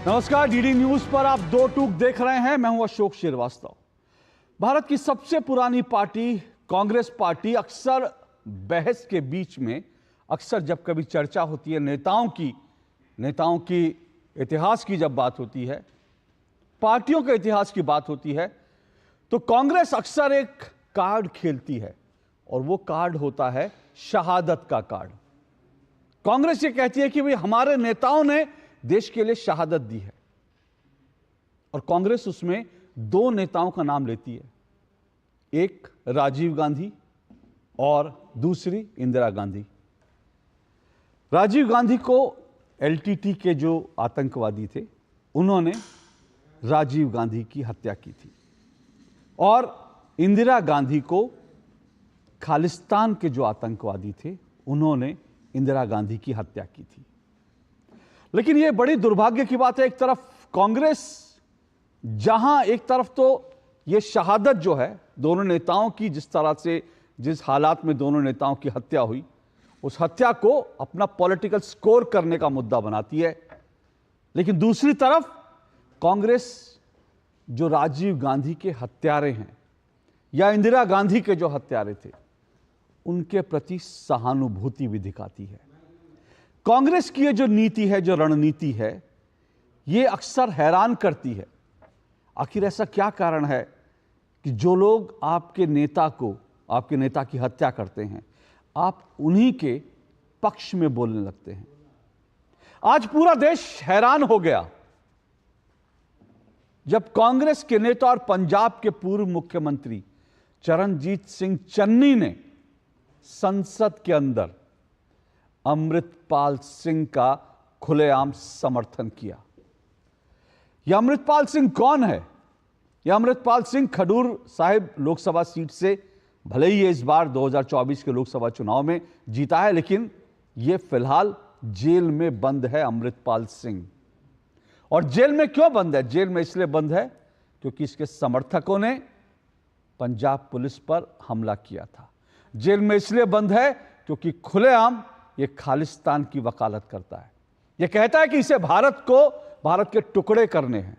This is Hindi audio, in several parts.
नमस्कार, डीडी न्यूज पर आप दो टूक देख रहे हैं। मैं हूं अशोक श्रीवास्तव। भारत की सबसे पुरानी पार्टी कांग्रेस पार्टी अक्सर बहस के बीच में, अक्सर जब कभी चर्चा होती है नेताओं की इतिहास की जब बात होती है, पार्टियों के इतिहास की बात होती है, तो कांग्रेस अक्सर एक कार्ड खेलती है और वो कार्ड होता है शहादत का कार्ड। कांग्रेस ये कहती है कि भाई हमारे नेताओं ने देश के लिए शहादत दी है, और कांग्रेस उसमें दो नेताओं का नाम लेती है, एक राजीव गांधी और दूसरी इंदिरा गांधी। राजीव गांधी को एलटीटी के जो आतंकवादी थे उन्होंने राजीव गांधी की हत्या की थी, और इंदिरा गांधी को खालिस्तान के जो आतंकवादी थे उन्होंने इंदिरा गांधी की हत्या की थी। लेकिन यह बड़ी दुर्भाग्य की बात है, एक तरफ कांग्रेस जहां एक तरफ तो यह शहादत जो है दोनों नेताओं की, जिस तरह से जिस हालात में दोनों नेताओं की हत्या हुई, उस हत्या को अपना पॉलिटिकल स्कोर करने का मुद्दा बनाती है, लेकिन दूसरी तरफ कांग्रेस जो राजीव गांधी के हत्यारे हैं या इंदिरा गांधी के जो हत्यारे थे उनके प्रति सहानुभूति भी दिखाती है। कांग्रेस की ये जो नीति है, जो रणनीति है, ये अक्सर हैरान करती है। आखिर ऐसा क्या कारण है कि जो लोग आपके नेता की हत्या करते हैं, आप उन्हीं के पक्ष में बोलने लगते हैं। आज पूरा देश हैरान हो गया जब कांग्रेस के नेता और पंजाब के पूर्व मुख्यमंत्री चरणजीत सिंह चन्नी ने संसद के अंदर अमृतपाल सिंह का खुलेआम समर्थन किया। यह अमृतपाल सिंह कौन है? यह अमृतपाल सिंह खडूर साहिब लोकसभा सीट से भले ही ये इस बार 2024 के लोकसभा चुनाव में जीता है, लेकिन यह फिलहाल जेल में बंद है अमृतपाल सिंह। और जेल में क्यों बंद है? जेल में इसलिए बंद है क्योंकि इसके समर्थकों ने पंजाब पुलिस पर हमला किया था। जेल में इसलिए बंद है क्योंकि खुलेआम ये खालिस्तान की वकालत करता है। यह कहता है कि इसे भारत के टुकड़े करने हैं।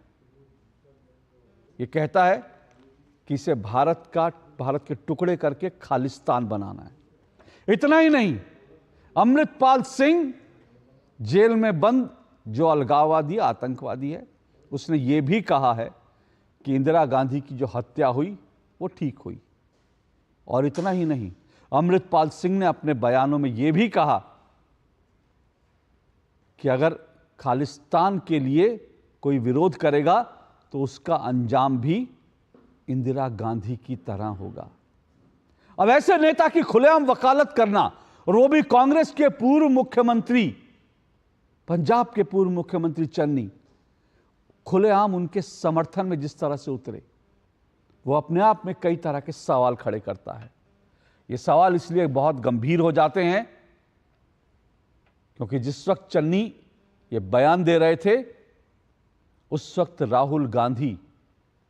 यह कहता है कि इसे भारत के टुकड़े करके खालिस्तान बनाना है। इतना ही नहीं, अमृतपाल सिंह जेल में बंद जो अलगाववादी आतंकवादी है, उसने यह भी कहा है कि इंदिरा गांधी की जो हत्या हुई वो ठीक हुई। और इतना ही नहीं, अमृतपाल सिंह ने अपने बयानों में यह भी कहा कि अगर खालिस्तान के लिए कोई विरोध करेगा तो उसका अंजाम भी इंदिरा गांधी की तरह होगा। अब ऐसे नेता की खुलेआम वकालत करना, और वो भी कांग्रेस के पूर्व मुख्यमंत्री, पंजाब के पूर्व मुख्यमंत्री चन्नी, खुलेआम उनके समर्थन में जिस तरह से उतरे, वो अपने आप में कई तरह के सवाल खड़े करता है। ये सवाल इसलिए बहुत गंभीर हो जाते हैं क्योंकि जिस वक्त चन्नी ये बयान दे रहे थे, उस वक्त राहुल गांधी,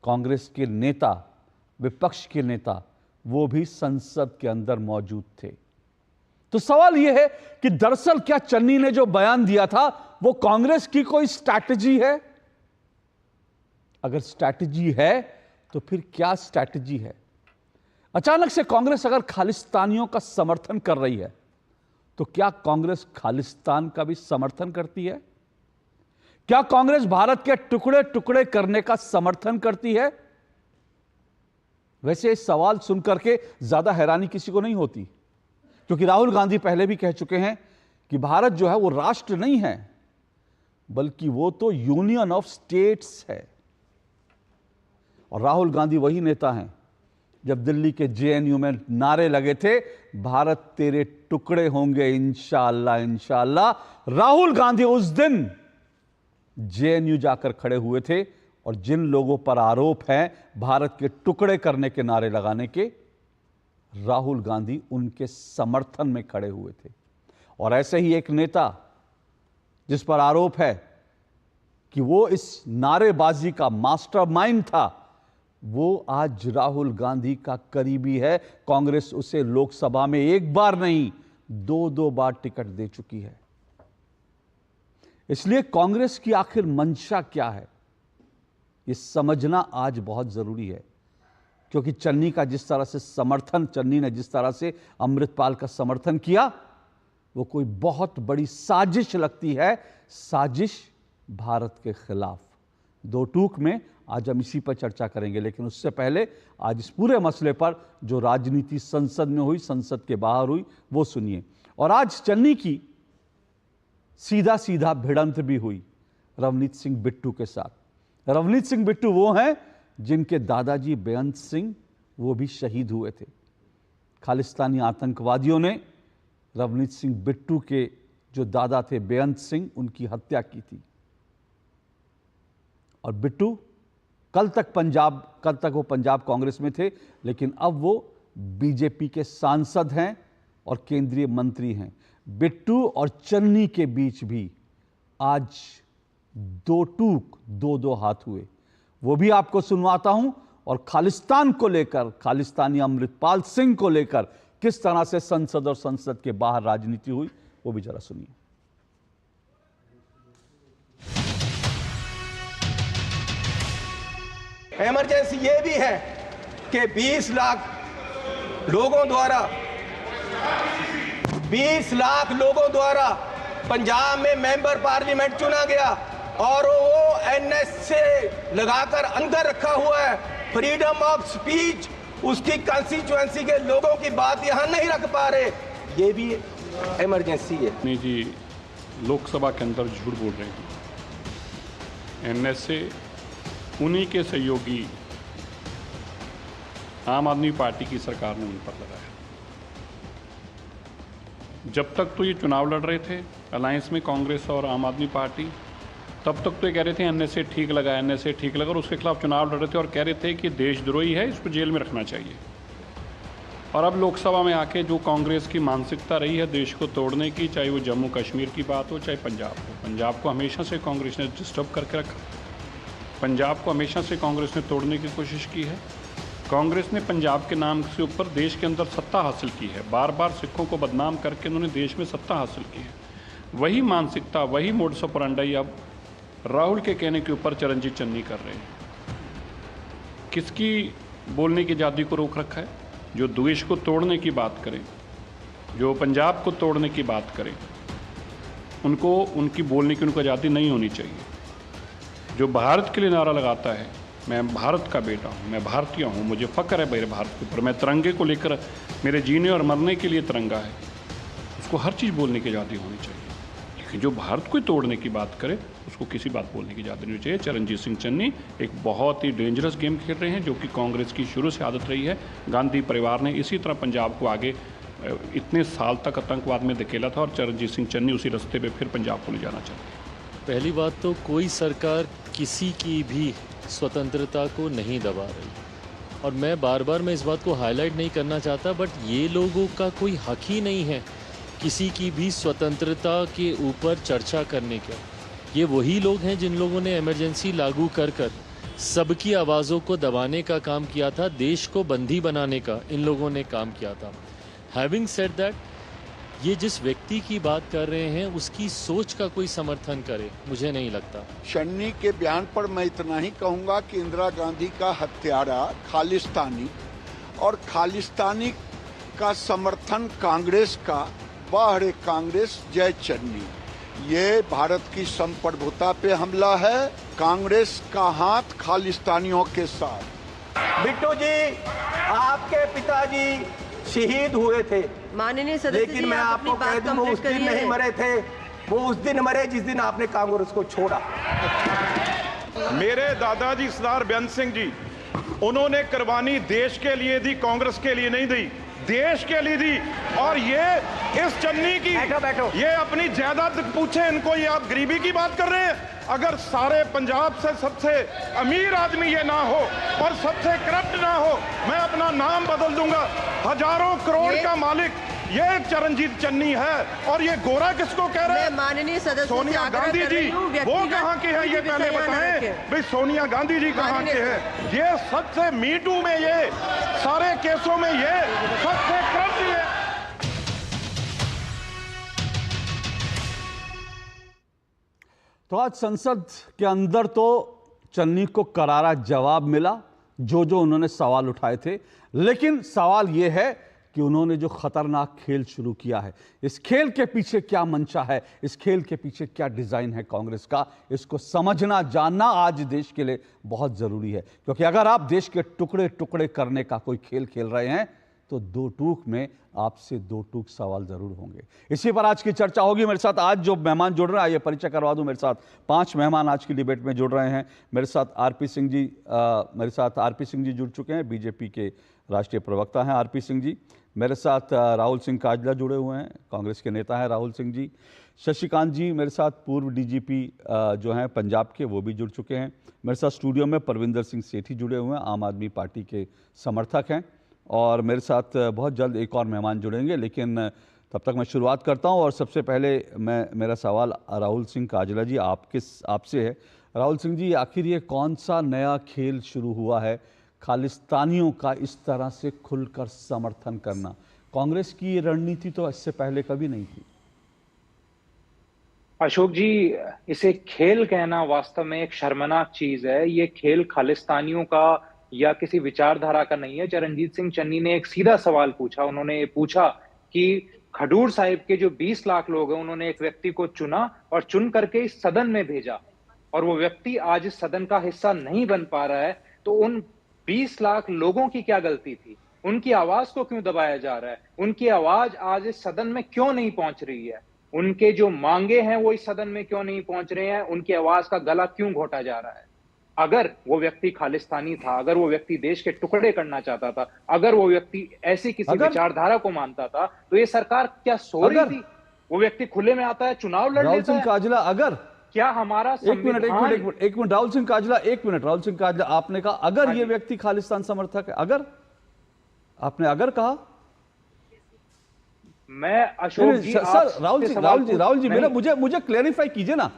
कांग्रेस के नेता, विपक्ष के नेता, वो भी संसद के अंदर मौजूद थे। तो सवाल यह है कि दरअसल क्या चन्नी ने जो बयान दिया था वो कांग्रेस की कोई स्ट्रैटेजी है? अगर स्ट्रैटेजी है तो फिर क्या स्ट्रैटेजी है? अचानक से कांग्रेस अगर खालिस्तानियों का समर्थन कर रही है तो क्या कांग्रेस खालिस्तान का भी समर्थन करती है? क्या कांग्रेस भारत के टुकड़े टुकड़े करने का समर्थन करती है? वैसे इस सवाल सुनकर के ज्यादा हैरानी किसी को नहीं होती, क्योंकि राहुल गांधी पहले भी कह चुके हैं कि भारत जो है वो राष्ट्र नहीं है, बल्कि वो तो यूनियन ऑफ स्टेट्स है। और राहुल गांधी वही नेता हैं जब दिल्ली के जेएनयू में नारे लगे थे, भारत तेरे टुकड़े होंगे इंशाअल्लाह इंशाअल्लाह। राहुल गांधी उस दिन जेएनयू जाकर खड़े हुए थे, और जिन लोगों पर आरोप है भारत के टुकड़े करने के नारे लगाने के, राहुल गांधी उनके समर्थन में खड़े हुए थे। और ऐसे ही एक नेता जिस पर आरोप है कि वो इस नारेबाजी का मास्टरमाइंड था, वो आज राहुल गांधी का करीबी है। कांग्रेस उसे लोकसभा में एक बार नहीं, दो बार टिकट दे चुकी है। इसलिए कांग्रेस की आखिर मंशा क्या है, ये समझना आज बहुत जरूरी है। क्योंकि चन्नी का जिस तरह से समर्थन, चन्नी ने जिस तरह से अमृतपाल का समर्थन किया, वो कोई बहुत बड़ी साजिश लगती है, साजिश भारत के खिलाफ। दो टूक में आज हम इसी पर चर्चा करेंगे, लेकिन उससे पहले आज इस पूरे मसले पर जो राजनीति संसद में हुई, संसद के बाहर हुई, वो सुनिए। और आज चन्नी की सीधा सीधा भिड़ंत भी हुई रवनीत सिंह बिट्टू के साथ। रवनीत सिंह बिट्टू वो हैं जिनके दादाजी बेअंत सिंह वो भी शहीद हुए थे। खालिस्तानी आतंकवादियों ने रवनीत सिंह बिट्टू के जो दादा थे बेअंत सिंह, उनकी हत्या की थी। और बिट्टू कल तक वो पंजाब कांग्रेस में थे, लेकिन अब वो बीजेपी के सांसद हैं और केंद्रीय मंत्री हैं। बिट्टू और चन्नी के बीच भी आज दो टूक, दो हाथ हुए, वो भी आपको सुनवाता हूं। और खालिस्तान को लेकर, खालिस्तानी अमृतपाल सिंह को लेकर किस तरह से संसद और संसद के बाहर राजनीति हुई, वो भी जरा सुनिए। इमरजेंसी ये भी है कि 20 लाख लोगों द्वारा पंजाब में मेंबर पार्लियामेंट चुना गया और वो एनएस से लगाकर अंदर रखा हुआ है। फ्रीडम ऑफ स्पीच, उसकी कंस्टिट्यूएंसी के लोगों की बात यहां नहीं रख पा रहे, ये भी इमरजेंसी है। नहीं जी, लोकसभा के अंदर झूठ बोल रहे हैं। एनएस से उन्हीं के सहयोगी आम आदमी पार्टी की सरकार ने उन पर लगाया। जब तक तो ये चुनाव लड़ रहे थे अलायंस में कांग्रेस और आम आदमी पार्टी, तब तक तो ये कह रहे थे एनएसए ठीक लगा, एनएसए ठीक लगा, और उसके खिलाफ चुनाव लड़ रहे थे और कह रहे थे कि देशद्रोही है, इसको जेल में रखना चाहिए। और अब लोकसभा में आके जो कांग्रेस की मानसिकता रही है देश को तोड़ने की, चाहे वो जम्मू कश्मीर की बात हो चाहे पंजाब हो, पंजाब को हमेशा से कांग्रेस ने डिस्टर्ब करके रखा। पंजाब को हमेशा से कांग्रेस ने तोड़ने की कोशिश की है। कांग्रेस ने पंजाब के नाम से ऊपर देश के अंदर सत्ता हासिल की है, बार बार सिखों को बदनाम करके उन्होंने देश में सत्ता हासिल की है। वही मानसिकता, वही मोडस ऑपरेंडी अब राहुल के कहने के ऊपर चरणजीत चन्नी कर रहे हैं। किसकी बोलने की आज़ादी को रोक रखा है? जो द्वेष को तोड़ने की बात करें, जो पंजाब को तोड़ने की बात करें, उनको उनकी बोलने की उनको आज़ादी नहीं होनी चाहिए। जो भारत के लिए नारा लगाता है, मैं भारत का बेटा हूँ, मैं भारतीय हूँ, मुझे फ़ख्र है मेरे भारत के ऊपर, मैं तिरंगे को लेकर, मेरे जीने और मरने के लिए तिरंगा है, उसको हर चीज़ बोलने की आज़ादी होनी चाहिए। लेकिन जो भारत को तोड़ने की बात करे, उसको किसी बात बोलने की आज़ादी नहीं चाहिए। चरणजीत सिंह चन्नी एक बहुत ही डेंजरस गेम खेल रहे हैं, जो कि कांग्रेस की शुरू से आदत रही है। गांधी परिवार ने इसी तरह पंजाब को आगे इतने साल तक आतंकवाद में धकेला था, और चरणजीत सिंह चन्नी उसी रास्ते पे फिर पंजाब को ले जाना चाहते हैं। पहली बात तो कोई सरकार किसी की भी स्वतंत्रता को नहीं दबा रही, और मैं बार इस बात को हाईलाइट नहीं करना चाहता, बट ये लोगों का कोई हक ही नहीं है किसी की भी स्वतंत्रता के ऊपर चर्चा करने का। ये वही लोग हैं जिन लोगों ने इमरजेंसी लागू कर सबकी आवाज़ों को दबाने का काम किया था, देश को बंदी बनाने का इन लोगों ने काम किया था। हैविंग सेड दैट, ये जिस व्यक्ति की बात कर रहे हैं उसकी सोच का कोई समर्थन करे, मुझे नहीं लगता। चन्नी के बयान पर मैं इतना ही कहूंगा कि इंदिरा गांधी का हत्यारा खालिस्तानी, और खालिस्तानी का समर्थन कांग्रेस का, बाहर कांग्रेस जय चन्नी, ये भारत की संप्रभुता पे हमला है। कांग्रेस का हाथ खालिस्तानियों के साथ। बिट्टू जी, आपके पिताजी शहीद हुए थे, माननीय सदस्य, लेकिन मैं आपको कह दूं वो उस दिन नहीं मरे थे, वो उस दिन मरे जिस दिन आपने कांग्रेस को छोड़ा। मेरे दादाजी सरदार बेअंत सिंह जी, उन्होंने कुर्बानी देश के लिए दी, कांग्रेस के लिए नहीं दी, देश के लिए दी। और ये इस चन्नी की बैठो। ये अपनी जायदाद पूछे इनको, ये आप गरीबी की बात कर रहे हैं। अगर सारे पंजाब से सबसे अमीर आदमी ये ना हो और सबसे करप्ट ना हो, मैं अपना नाम बदल दूंगा। हजारों करोड़ का मालिक ये चरणजीत चन्नी है। और ये गोरा किसको कह रहे हैं? माननीय सदस्य सोनिया गांधी जी, वो कहाँ के हैं ये पहले बताएं। भाई सोनिया गांधी जी कहाँ के हैं? ये सबसे मीटू में, ये सारे केसों में ये सबसे करप्ट है। तो आज संसद के अंदर तो चन्नी को करारा जवाब मिला जो उन्होंने सवाल उठाए थे, लेकिन सवाल यह है कि उन्होंने जो खतरनाक खेल शुरू किया है, इस खेल के पीछे क्या मंशा है, इस खेल के पीछे क्या डिजाइन है कांग्रेस का, इसको समझना जानना आज देश के लिए बहुत जरूरी है। क्योंकि अगर आप देश के टुकड़े टुकड़े करने का कोई खेल खेल रहे हैं तो दो टूक में आपसे दो टूक सवाल जरूर होंगे। इसी पर आज की चर्चा होगी। मेरे साथ आज जो मेहमान जुड़ रहे हैं, आइए परिचय करवा दूं। मेरे साथ 5 मेहमान आज की डिबेट में जुड़ रहे हैं। मेरे साथ आरपी सिंह जी जुड़ चुके हैं, बीजेपी के राष्ट्रीय प्रवक्ता हैं आरपी सिंह जी। मेरे साथ राहुल सिंह काजला जुड़े हुए हैं, कांग्रेस के नेता हैं राहुल सिंह जी। शशिकांत जी मेरे साथ पूर्व डीजीपी जो हैं पंजाब के, वो भी जुड़ चुके हैं। मेरे साथ स्टूडियो में परविंदर सिंह सेठी जुड़े हुए हैं, आम आदमी पार्टी के समर्थक हैं। और मेरे साथ बहुत जल्द एक और मेहमान जुड़ेंगे, लेकिन तब तक मैं शुरुआत करता हूं। और सबसे पहले मेरा सवाल राहुल सिंह काजला जी आपसे है। राहुल सिंह जी, आखिर ये कौन सा नया खेल शुरू हुआ है, खालिस्तानियों का इस तरह से खुलकर समर्थन करना? कांग्रेस की ये रणनीति तो इससे पहले कभी नहीं थी। अशोक जी, इसे खेल कहना वास्तव में एक शर्मनाक चीज है। ये खेल खालिस्तानियों का या किसी विचारधारा का नहीं है। चरणजीत सिंह चन्नी ने एक सीधा सवाल पूछा। उन्होंने पूछा कि खडूर साहिब के जो 20 लाख लोग हैं, उन्होंने एक व्यक्ति को चुना और चुन करके इस सदन में भेजा, और वो व्यक्ति आज इस सदन का हिस्सा नहीं बन पा रहा है, तो उन 20 लाख लोगों की क्या गलती थी? उनकी आवाज को क्यों दबाया जा रहा है? उनकी आवाज आज इस सदन में क्यों नहीं पहुंच रही है? उनके जो मांगे हैं वो इस सदन में क्यों नहीं पहुंच रहे हैं? उनकी आवाज का गला क्यों घोटा जा रहा है? अगर वो व्यक्ति खालिस्तानी था, अगर वो व्यक्ति देश के टुकड़े करना चाहता था, अगर वो व्यक्ति ऐसी किसी विचारधारा को मानता था, तो ये सरकार क्या सो रही थी? वो व्यक्ति खुले में आता है, चुनाव लड़ लेता है। काजला, अगर क्या हमारा एक मिनट राहुल सिंह काजला, आपने कहा अगर ये व्यक्ति खालिस्तान समर्थक है, अगर आपने अगर कहा, मैं अशोक जी सर राहुल जी मुझे क्लेरिफाई कीजिए ना,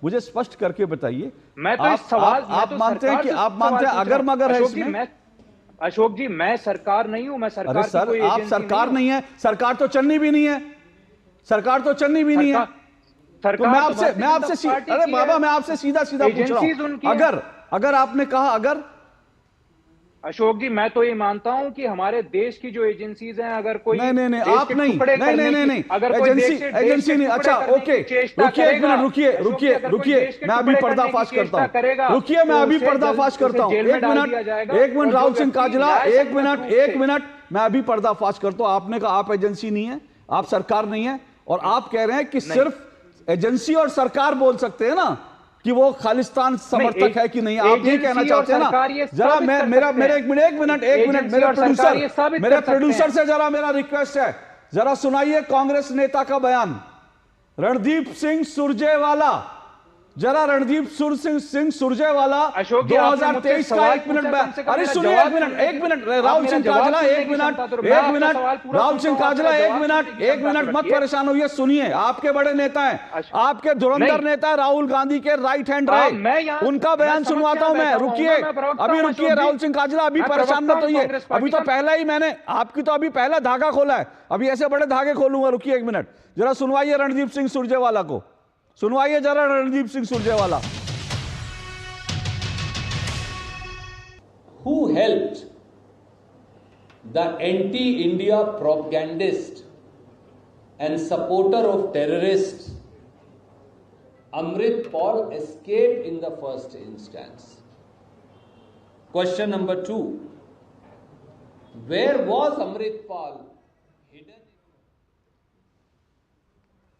मुझे स्पष्ट करके बताइए। मैं तो इस सवाल आप मानते हैं कि अगर मगर है इसमें? अशोक जी, मैं सरकार नहीं हूं, मैं सरकार अरे सर, आप सरकार नहीं है, सरकार तो चन्नी भी नहीं है, सरकार तो चन्नी भी नहीं है। तो मैं आपसे अरे बाबा, मैं आपसे सीधा पूछ रहा हूं, अगर आपने कहा अगर। अशोक जी, मैं तो ये मानता हूं कि हमारे देश की जो एजेंसीज हैं, अगर कोई नहीं आप नहीं अगर एजेंसी नहीं, अच्छा ओके, रुकिए, मैं अभी पर्दाफाश करता हूं, रुकिए, मैं अभी पर्दाफाश करता हूं, एक मिनट राहुल सिंह काजला, एक मिनट, मैं अभी पर्दाफाश करता हूं। आपने कहा आप एजेंसी नहीं है, आप सरकार नहीं है, और आप कह रहे हैं कि सिर्फ एजेंसी और सरकार बोल सकते हैं ना कि वो खालिस्तान समर्थक है कि नहीं। आप ये कहना चाहते हैं ना? जरा मेरा एक मिनट मेरे प्रोड्यूसर से जरा मेरा रिक्वेस्ट है, जरा सुनाइए कांग्रेस नेता का बयान, रणदीप सिंह सुरजेवाला, जरा रणदीप सिंह सुरजेवाला 2023 का 1 मिनट बयान। अरे सुनिए, एक मिनट राहुल सिंह काजला, एक मिनट राहुल सिंह काजला, एक मिनट मत परेशान होइए, सुनिए। आपके बड़े नेता हैं, आपके धुरंधर नेता राहुल गांधी के राइट हैंड रहे, उनका बयान सुनवाता हूं मैं। रुकिए राहुल सिंह काजला, अभी परेशान मत होइए, अभी तो पहला ही मैंने आपकी तो अभी पहला धागा खोला है, अभी ऐसे बड़े धागे खोलूंगा। रुकिए 1 मिनट, जरा सुनवाइए रणदीप सिंह सुरजेवाला को, सुनवाइए जरा Randeep Singh Surjewala. Who helped the anti-India propagandist and supporter of terrorists Amrit Paul escape in the first instance? Question number 2. Where was Amrit Paul hidden?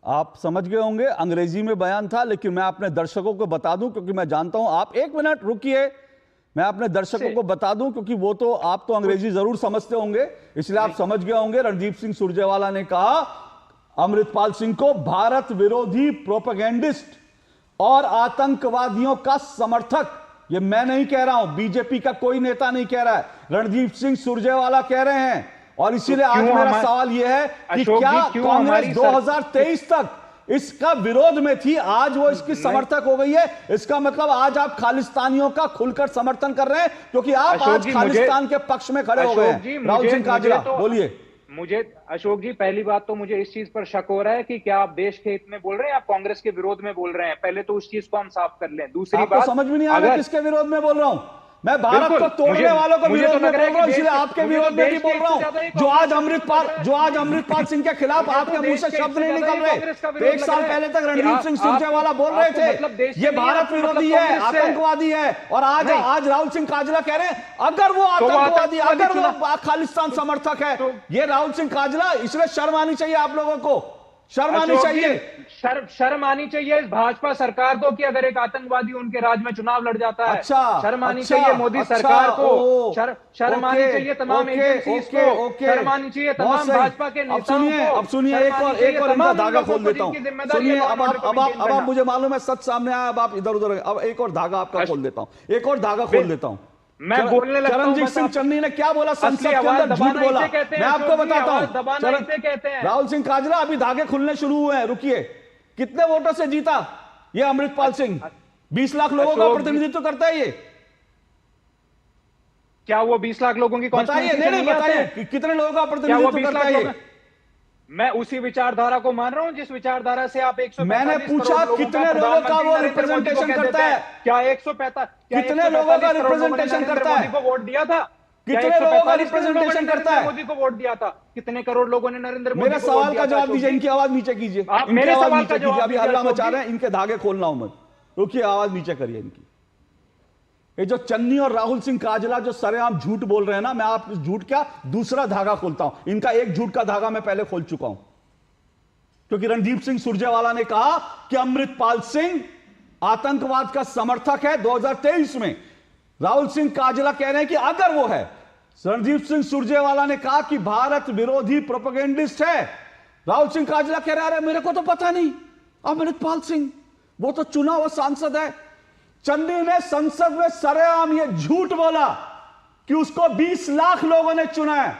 आप समझ गए होंगे, अंग्रेजी में बयान था, लेकिन मैं अपने दर्शकों को बता दूं, क्योंकि मैं जानता हूं आप, 1 मिनट रुकिए, मैं अपने दर्शकों को बता दूं, क्योंकि वो तो आप तो अंग्रेजी जरूर समझते होंगे, इसलिए आप समझ गए होंगे। रणदीप सिंह सुरजेवाला ने कहा अमृतपाल सिंह को भारत विरोधी प्रोपेगेंडिस्ट और आतंकवादियों का समर्थक। ये मैं नहीं कह रहा हूं, बीजेपी का कोई नेता नहीं कह रहा है, रणदीप सिंह सुरजेवाला कह रहे हैं। और इसीलिए आज मेरा सवाल यह है कि क्या कांग्रेस 2023 तक इसका विरोध में थी, आज वो इसकी समर्थक हो गई है? इसका मतलब आज आप खालिस्तानियों का खुलकर समर्थन कर रहे हैं, क्योंकि आप आज खालिस्तान के पक्ष में खड़े हो गए हैं। राहुल सिंह काजला, बोलिए। मुझे अशोक जी, पहली बात तो मुझे इस चीज पर शक हो रहा है कि क्या आप देश के हित में बोल रहे हैं या कांग्रेस के विरोध में बोल रहे हैं। पहले तो उस चीज को हम साफ कर लें। दूसरी आपको बात, समझ में नहीं आ रहा अगर किसके विरोध में बोल रहा हूं। मैं भारत बिल्कुल, को तोड़ने वालों को मुझे विरोध तो में लग बोल रहा है रहा हूं, कि इसलिए देश- आपके मुझे तो विरोध में नहीं देश बोल के रहा हित से ज्यादा ही हूं। जो आज कांग्रेस अमृतपाल सिंह के खिलाफ मुझे तो आपके मुंह से देश के शब्द हित नहीं से निकल ज्यादा ही कांग्रेस का रहे। विरोध एक लग साल रहा है पहले तक कि रणदीप सिंह आप- सुरजेवाला बोल रहे आपको थे मतलब देश से ये नहीं, भारत आपको विरोधी मतलब है, कांग्रेस से है। आतंकवादी है, और आज राहुल सिंह काजला कह रहे हैं अगर वो तो वो आतंकवादी, आतंकवादी अगर वो चुना- खालिस्तान समर्थक है, तो- ये राहुल सिंह काजला, इसमें शर्म आनी चाहिए आप लोगों को, शर्म आनी अशोक जी, चाहिए। शर्म आनी चाहिए इस भाजपा सरकार को कि अगर एक आतंकवादी उनके राज्य में चुनाव लड़ जाता है। अच्छा, शर्म आनी अच्छा, चाहिए मोदी अच्छा, सरकार को। ओ, शर्म आनी ओके, चाहिए तमाम ओके, एजेंसीज ओके, को। ओके। शर्म आनी चाहिए बहुत तमाम सही। भाजपा के अब नेताओं सुनिए, को। अब सुनिए, शर्म एक आनी और चाहिए इनका तमाम धागा लोगों खोल को देता जिनकी हूं। जिम्मेदारी सुनिए, है अब गवर्नमेंट आप मुझे मालूम है सच सामने आया, अब आप इधर उधर, अब एक और धागा आपका खोल देता हूं, एक और धागा खोल देता हूं। मैं बोलने लगता हूं, चरणजीत बस सिंह आप- चन्नी ने क्या बोला संसद असली के आवाज अंदर, झूठ दबाना बोला। इसे कहते हैं, मैं आपको अशोक जी, बताता आवाज हूं, दबाना इसे कहते हैं। राहुल सिंह काजला, अभी धागे खुलने शुरू हुए हैं, रुकिए। कितने वोटों से जीता ये अमृतपाल सिंह? 20 लाख लोगों का अशोक जी- प्रतिनिधित्व करता है ये। क्या वो 20 लाख लोगों की बताइए, constituency नहीं से नहीं नहीं आते बताइए हैं? कि कितने लोगों का क्या वो प्रतिनिधित्व 20 करता लाख है लोग ये? हैं? मैं उसी विचारधारा को मान रहा हूं जिस विचारधारा से आप 145 मैंने पूछा करोड़ लोगों कितने का लोगों का वो प्रधानमंत्री नरेंद्र मोदी को रिप्रेजेंटेशन कह करता देते है? हैं। क्या 145 कितने लोगों का रिप्रेजेंटेशन करता है? मोदी को वोट दिया था? क्या कितने लोगों का 145 करोड़ लोगों ने रिप्रेजेंटेशन करता नरेंद्र है? मोदी को वोट दिया था? कितने करोड़ लोगों ने नरेंद्र मोदी मेरे को वोट सवाल दिया का था, जवाब अशोक दीजिए, जी? इनकी आवाज नीचे कीजिए, आप इनकी मेरे आवाज सवाल नीचे का जवाब कीजिए, अभी दीजिए, हल्ला अशोक मचा जी। रहे हैं, इनके धागे खोलना हूं मत, रुकिए, आवाज नीचे करिए इनकी। ये जो चन्नी और राहुल सिंह काजला जो सरेआम झूठ बोल रहे हैं ना, मैं आप इस झूठ का दूसरा धागा खोलता हूं। इनका एक झूठ का धागा मैं पहले खोल चुका हूं, क्योंकि रणदीप सिंह सुरजेवाला ने कहा कि अमृतपाल सिंह आतंकवाद का समर्थक है 2023 में। राहुल सिंह काजला कह रहे हैं कि अगर वो है, रणदीप सिंह सुरजेवाला ने कहा कि भारत विरोधी प्रोपेगेंडिस्ट है। राहुल सिंह काजला कह रहे हैं अरे मेरे को तो पता नहीं, अमृतपाल सिंह वो तो चुना हुआ सांसद है। चन्नी ने संसद में सरेआम ये झूठ बोला कि उसको 20 लाख लोगों ने चुना है।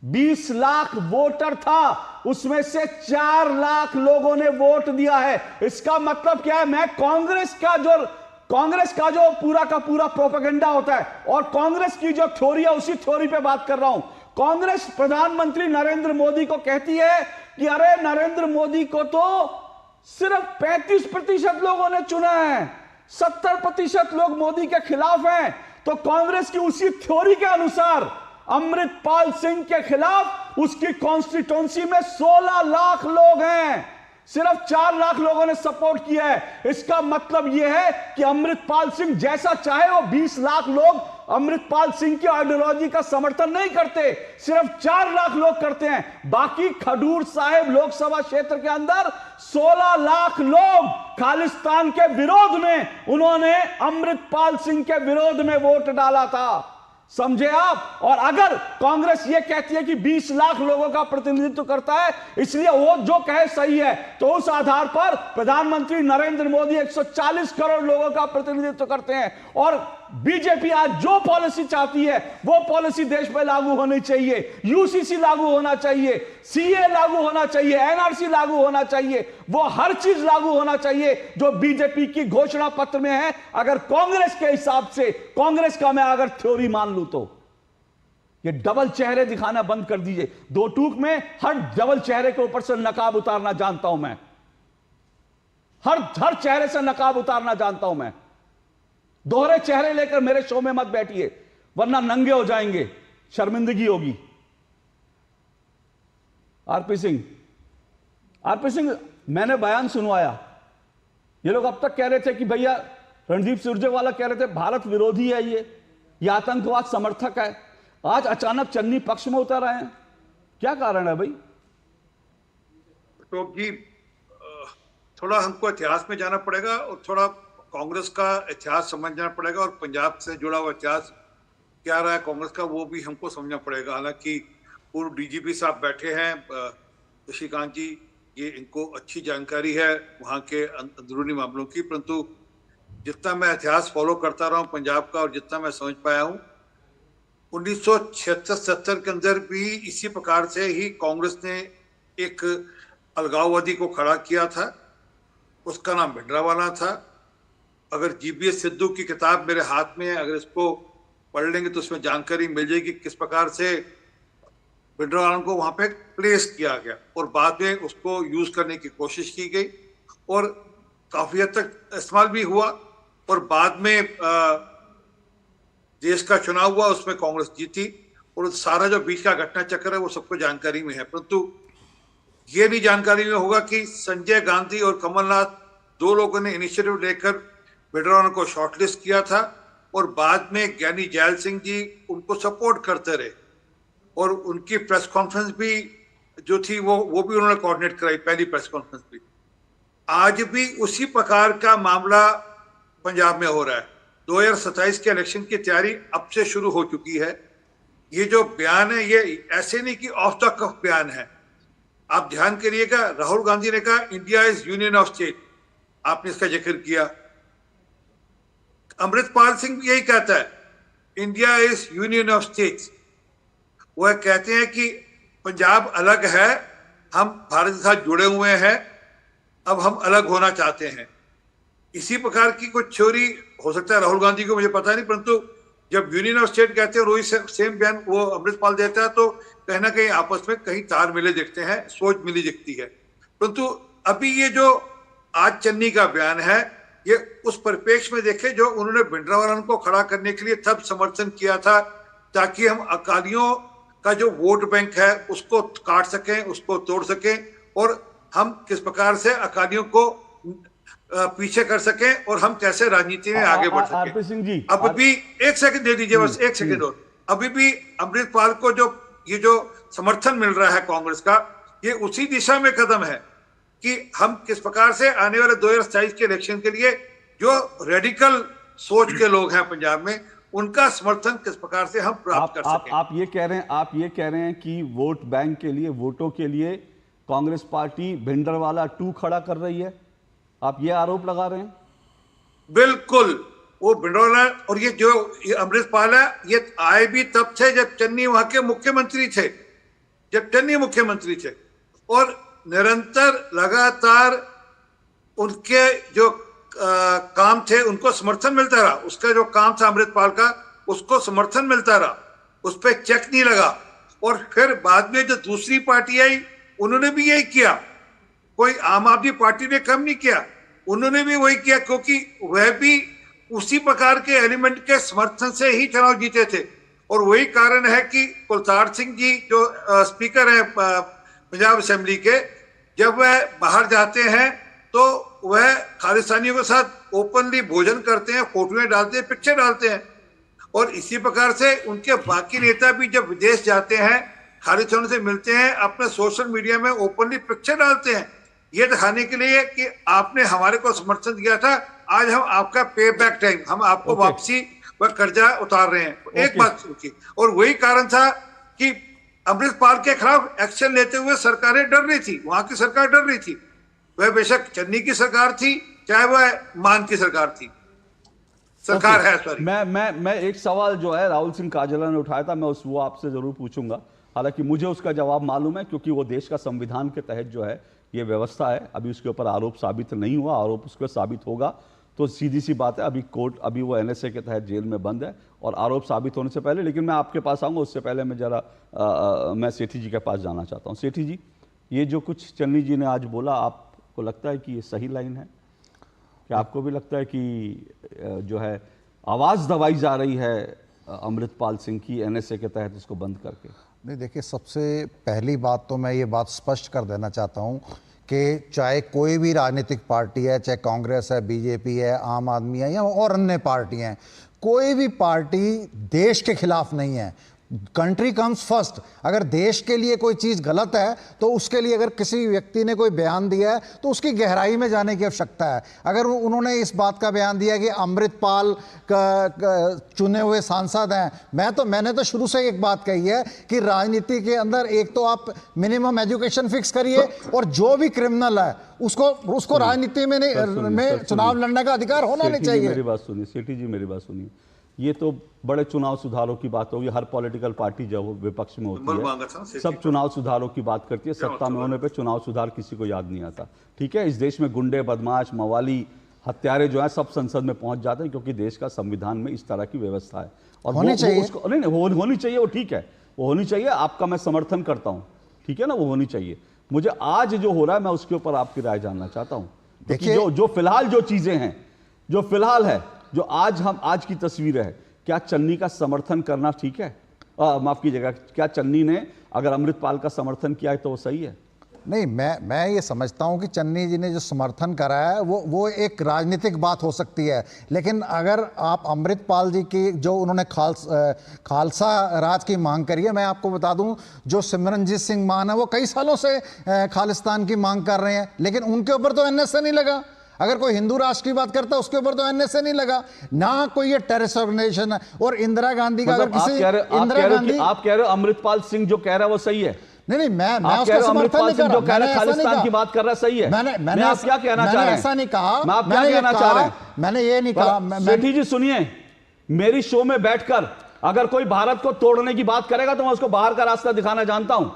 20 लाख वोटर था, उसमें से 4 लाख लोगों ने वोट दिया है। इसका मतलब क्या है? मैं कांग्रेस का जो पूरा का पूरा प्रोपेगेंडा होता है और कांग्रेस की जो थ्योरी है उसी थ्योरी पे बात कर रहा हूं। कांग्रेस प्रधानमंत्री नरेंद्र मोदी को कहती है कि अरे नरेंद्र मोदी को तो सिर्फ 35% लोगों ने चुना है, 70% लोग मोदी के खिलाफ हैं। तो कांग्रेस की उसी थ्योरी के अनुसार अमृतपाल सिंह के खिलाफ उसकी कॉन्स्टिट्यूंसी में 16 लाख लोग हैं, सिर्फ 4 लाख लोगों ने सपोर्ट किया है। इसका मतलब यह है कि अमृतपाल सिंह जैसा चाहे वो 20 लाख लोग अमृतपाल सिंह की आइडियोलॉजी का समर्थन नहीं करते, सिर्फ 4 लाख लोग करते हैं। बाकी खडूर साहिब लोकसभा क्षेत्र के अंदर 16 लाख लोग खालिस्तान के विरोध में, उन्होंने अमृतपाल सिंह के विरोध में वोट डाला था। समझे आप? और अगर कांग्रेस यह कहती है कि 20 लाख लोगों का प्रतिनिधित्व करता है इसलिए वो जो कहे सही है, तो उस आधार पर प्रधानमंत्री नरेंद्र मोदी 140 करोड़ लोगों का प्रतिनिधित्व करते हैं। और बीजेपी आज जो पॉलिसी चाहती है वो पॉलिसी देश में लागू होनी चाहिए। यूसीसी लागू होना चाहिए, सीए लागू होना चाहिए, एनआरसी लागू होना चाहिए, वो हर चीज लागू होना चाहिए जो बीजेपी की घोषणा पत्र में है। अगर कांग्रेस के हिसाब से, कांग्रेस का मैं अगर थ्योरी मान लूं तो ये डबल चेहरे दिखाना बंद कर दीजिए। दो टूक में हर डबल चेहरे के ऊपर से नकाब उतारना जानता हूं मैं, हर चेहरे से नकाब उतारना जानता हूं मैं। दोहरे चेहरे लेकर मेरे शो में मत बैठिए, वरना नंगे हो जाएंगे, शर्मिंदगी होगी। आरपी सिंह मैंने बयान सुनवाया। ये लोग अब तक कह रहे थे कि भैया रणदीप सुरजेवाला कह रहे थे भारत विरोधी है, ये आतंकवाद समर्थक है। आज अचानक चन्नी पक्ष में उतर आए हैं, क्या कारण है भाई? तो जी थोड़ा हमको इतिहास में जाना पड़ेगा और थोड़ा कांग्रेस का इतिहास समझना पड़ेगा और पंजाब से जुड़ा हुआ इतिहास क्या रहा है कांग्रेस का वो भी हमको समझना पड़ेगा। हालांकि पूर्व डीजीपी साहब बैठे हैं शशिकांत जी, ये इनको अच्छी जानकारी है वहाँ के अंदरूनी मामलों की, परंतु जितना मैं इतिहास फॉलो करता रहा हूँ पंजाब का और जितना मैं समझ पाया हूँ 1976-77 के अंदर भी इसी प्रकार से ही कांग्रेस ने एक अलगाववादी को खड़ा किया था, उसका नाम भिंडरावाला था। अगर जीबीएस सिद्धू की किताब मेरे हाथ में है, अगर इसको पढ़ लेंगे तो उसमें जानकारी मिल जाएगी किस प्रकार से भिंडरावाला को वहां पे प्लेस किया गया और बाद में उसको यूज करने की कोशिश की गई और काफी हद तक इस्तेमाल भी हुआ और बाद में देश का चुनाव हुआ, उसमें कांग्रेस जीती और सारा जो बीच का घटना चक्र है वो सबको जानकारी में है। परंतु ये भी जानकारी में होगा कि संजय गांधी और कमलनाथ दो लोगों ने इनिशिएटिव लेकर भिंडरावाला को शॉर्टलिस्ट किया था और बाद में ज्ञानी जैल सिंह जी उनको सपोर्ट करते रहे और उनकी प्रेस कॉन्फ्रेंस भी जो थी वो भी उन्होंने कोऑर्डिनेट कराई, पहली प्रेस कॉन्फ्रेंस भी। आज भी उसी प्रकार का मामला पंजाब में हो रहा है। 2027 के इलेक्शन की तैयारी अब से शुरू हो चुकी है। ये जो बयान है ये ऐसे नहीं कि ऑफ द कफ बयान है। आप ध्यान करिएगा, राहुल गांधी ने कहा India is union of state, आपने इसका जिक्र किया। अमृतपाल सिंह भी यही कहता है, India is union of states. वह कहते हैं कि पंजाब अलग है, हम भारत के साथ जुड़े हुए हैं, अब हम अलग होना चाहते हैं। इसी प्रकार की कुछ थ्योरी हो सकता है राहुल गांधी को, मुझे पता नहीं, परंतु जब यूनियन ऑफ स्टेट कहते हैं वही सेम बयान वो अमृतपाल देता है तो कहीं ना कहीं आपस में कहीं तार मिले दिखते हैं, सोच मिली दिखती है। परंतु अभी ये जो आज चन्नी का बयान है ये उस परिप्रेक्ष्य में देखे जो उन्होंने भिंडरावाला को खड़ा करने के लिए तब समर्थन किया था ताकि हम अकालियों का जो वोट बैंक है उसको काट सकें, उसको तोड़ सकें और हम किस प्रकार से अकालियों को पीछे कर सकें और हम कैसे राजनीति में आगे बढ़ आरपी सिंह जी, सकें। अब भी एक सेकंड दे दीजिए, बस एक सेकंड और। अभी भी अमृतपाल को जो ये जो समर्थन मिल रहा है कांग्रेस का, ये उसी दिशा में कदम है कि हम किस प्रकार से आने वाले 2027 के इलेक्शन के लिए जो रेडिकल सोच के लोग हैं पंजाब में उनका समर्थन किस प्रकार से हम प्राप्त कर सकें। आप ये कह रहे हैं कि वोट बैंक के लिए, वोटों के लिए कांग्रेस पार्टी भिंडरावाला 2 खड़ा कर रही है, आप ये आरोप लगा रहे हैं? बिल्कुल, वो भिंडरावाला और ये अमृतपाल है, ये आए भी तब थे जब चन्नी वहां के मुख्यमंत्री थे, और निरंतर लगातार उनके जो काम थे उनको समर्थन मिलता रहा। उसका जो काम था अमृतपाल का उसको समर्थन मिलता रहा, उस पर चेक नहीं लगा। और फिर बाद में जो दूसरी पार्टी आई उन्होंने भी यही किया, कोई आम आदमी पार्टी ने कम नहीं किया, उन्होंने भी वही किया, क्योंकि वह भी उसी प्रकार के एलिमेंट के समर्थन से ही चुनाव जीते थे। और वही कारण है कि कुलतार सिंह जी जो स्पीकर हैं पंजाब असेंबली के, जब वह बाहर जाते हैं तो वह खालिस्तानियों के साथ ओपनली भोजन करते हैं, फोटोएं डालते हैं, पिक्चर डालते हैं। और इसी प्रकार से उनके बाकी नेता भी जब विदेश जाते हैं, खालिस्तानियों से मिलते हैं, अपने सोशल मीडिया में ओपनली पिक्चर डालते हैं, ये दिखाने के लिए कि आपने हमारे को समर्थन दिया था, आज हम आपका पे बैक टाइम, हम आपको वापसी व कर्जा उतार रहे हैं। एक बात सुनिए, और वही कारण था कि अमृतपाल के खिलाफ एक्शन लेते हुए सरकारें डर रही थी, वहां की सरकार डर रही थी, वह बेशक चन्नी की सरकार थी चाहे वह मान की सरकार थी, सरकार है। सॉरी, मैं एक सवाल जो है राहुल सिंह काजला ने उठाया था, मैं वो आपसे जरूर पूछूंगा, हालांकि मुझे उसका जवाब मालूम है क्योंकि वो देश का संविधान के तहत जो है ये व्यवस्था है। अभी उसके ऊपर आरोप साबित नहीं हुआ, आरोप उसके साबित होगा तो सीधी सी बात है, अभी कोर्ट, अभी वो एनएसए के तहत जेल में बंद है और आरोप साबित होने से पहले, लेकिन मैं आपके पास आऊँगा उससे पहले मैं जरा मैं सेठी जी के पास जाना चाहता हूँ। सेठी जी, ये जो कुछ चन्नी जी ने आज बोला, आपको लगता है कि ये सही लाइन है? क्या आपको भी लगता है कि जो है आवाज़ दबाई जा रही है अमृतपाल सिंह की एनएसए के तहत उसको बंद करके? नहीं, देखिए, सबसे पहली बात तो मैं ये बात स्पष्ट कर देना चाहता हूँ कि चाहे कोई भी राजनीतिक पार्टी है, चाहे कांग्रेस है, बीजेपी है, आम आदमी है या और अन्य पार्टियाँ हैं, कोई भी पार्टी देश के खिलाफ नहीं है। Country comes first. अगर देश के लिए कोई चीज़ गलत है तो उसके लिए अगर किसी व्यक्ति ने कोई बयान दिया है तो उसकी गहराई में जाने की आवश्यकता है। अगर उन्होंने इस बात का बयान दिया कि अमृतपाल चुने हुए सांसद हैं, मैंने तो शुरू से एक बात कही है कि राजनीति के अंदर एक तो आप मिनिमम एजुकेशन फिक्स करिए और जो भी क्रिमिनल है उसको राजनीति में चुनाव लड़ने का अधिकार होना नहीं चाहिए। मेरी बात सुनिए सेठी जी, मेरी बात सुनिए, ये तो बड़े चुनाव सुधारों की बात होगी। हर पॉलिटिकल पार्टी जब विपक्ष में होती है सब चुनाव सुधारों की बात करती है, सत्ता में होने पे चुनाव सुधार किसी को याद नहीं आता। ठीक है, इस देश में गुंडे, बदमाश, मवाली, हत्यारे जो है सब संसद में पहुंच जाते हैं क्योंकि देश का संविधान में इस तरह की व्यवस्था है और होनी चाहिए, वो ठीक है, वो होनी चाहिए, आपका मैं समर्थन करता हूं, ठीक है ना, वो होनी चाहिए। मुझे आज जो हो रहा है मैं उसके ऊपर आपकी राय जानना चाहता हूं। देखिए जो फिलहाल जो चीजें हैं, जो फिलहाल है, जो आज की तस्वीर है, क्या चन्नी का समर्थन करना ठीक है? माफ कीजिएगा, क्या चन्नी ने अगर अमृतपाल का समर्थन किया है तो वो सही है? नहीं, मैं ये समझता हूं कि चन्नी जी ने जो समर्थन करा है वो एक राजनीतिक बात हो सकती है, लेकिन अगर आप अमृतपाल जी की जो उन्होंने खालसा राज की मांग करी है, मैं आपको बता दूं जो सिमरनजीत सिंह मान है वो कई सालों से खालिस्तान की मांग कर रहे हैं, लेकिन उनके ऊपर तो एनएसए नहीं लगा। अगर कोई हिंदू राष्ट्र की बात करता है उसके ऊपर तो एनएसए नहीं लगा ना, कोई ये टेररिस्ट ऑर्गेनाइजेशन है। और इंदिरा गांधी का, अगर किसी आप कह रहे हो अमृतपाल सिंह जो कह रहा है वो सही है? नहीं, मैं उसका समर्थन नहीं कर रहा। मैंने खालिस्तान की बात कर रहा, सही है। मैंने आप क्या कहना चाह रहे हैं? ऐसा नहीं कहा, मैं आप क्या कहना चाह रहे हैं? मैंने ये नहीं कहा। सेठी जी सुनिए, मेरी शो में बैठकर अगर कोई भारत को तोड़ने की बात करेगा तो मैं उसको बाहर का रास्ता दिखाना जानता हूं।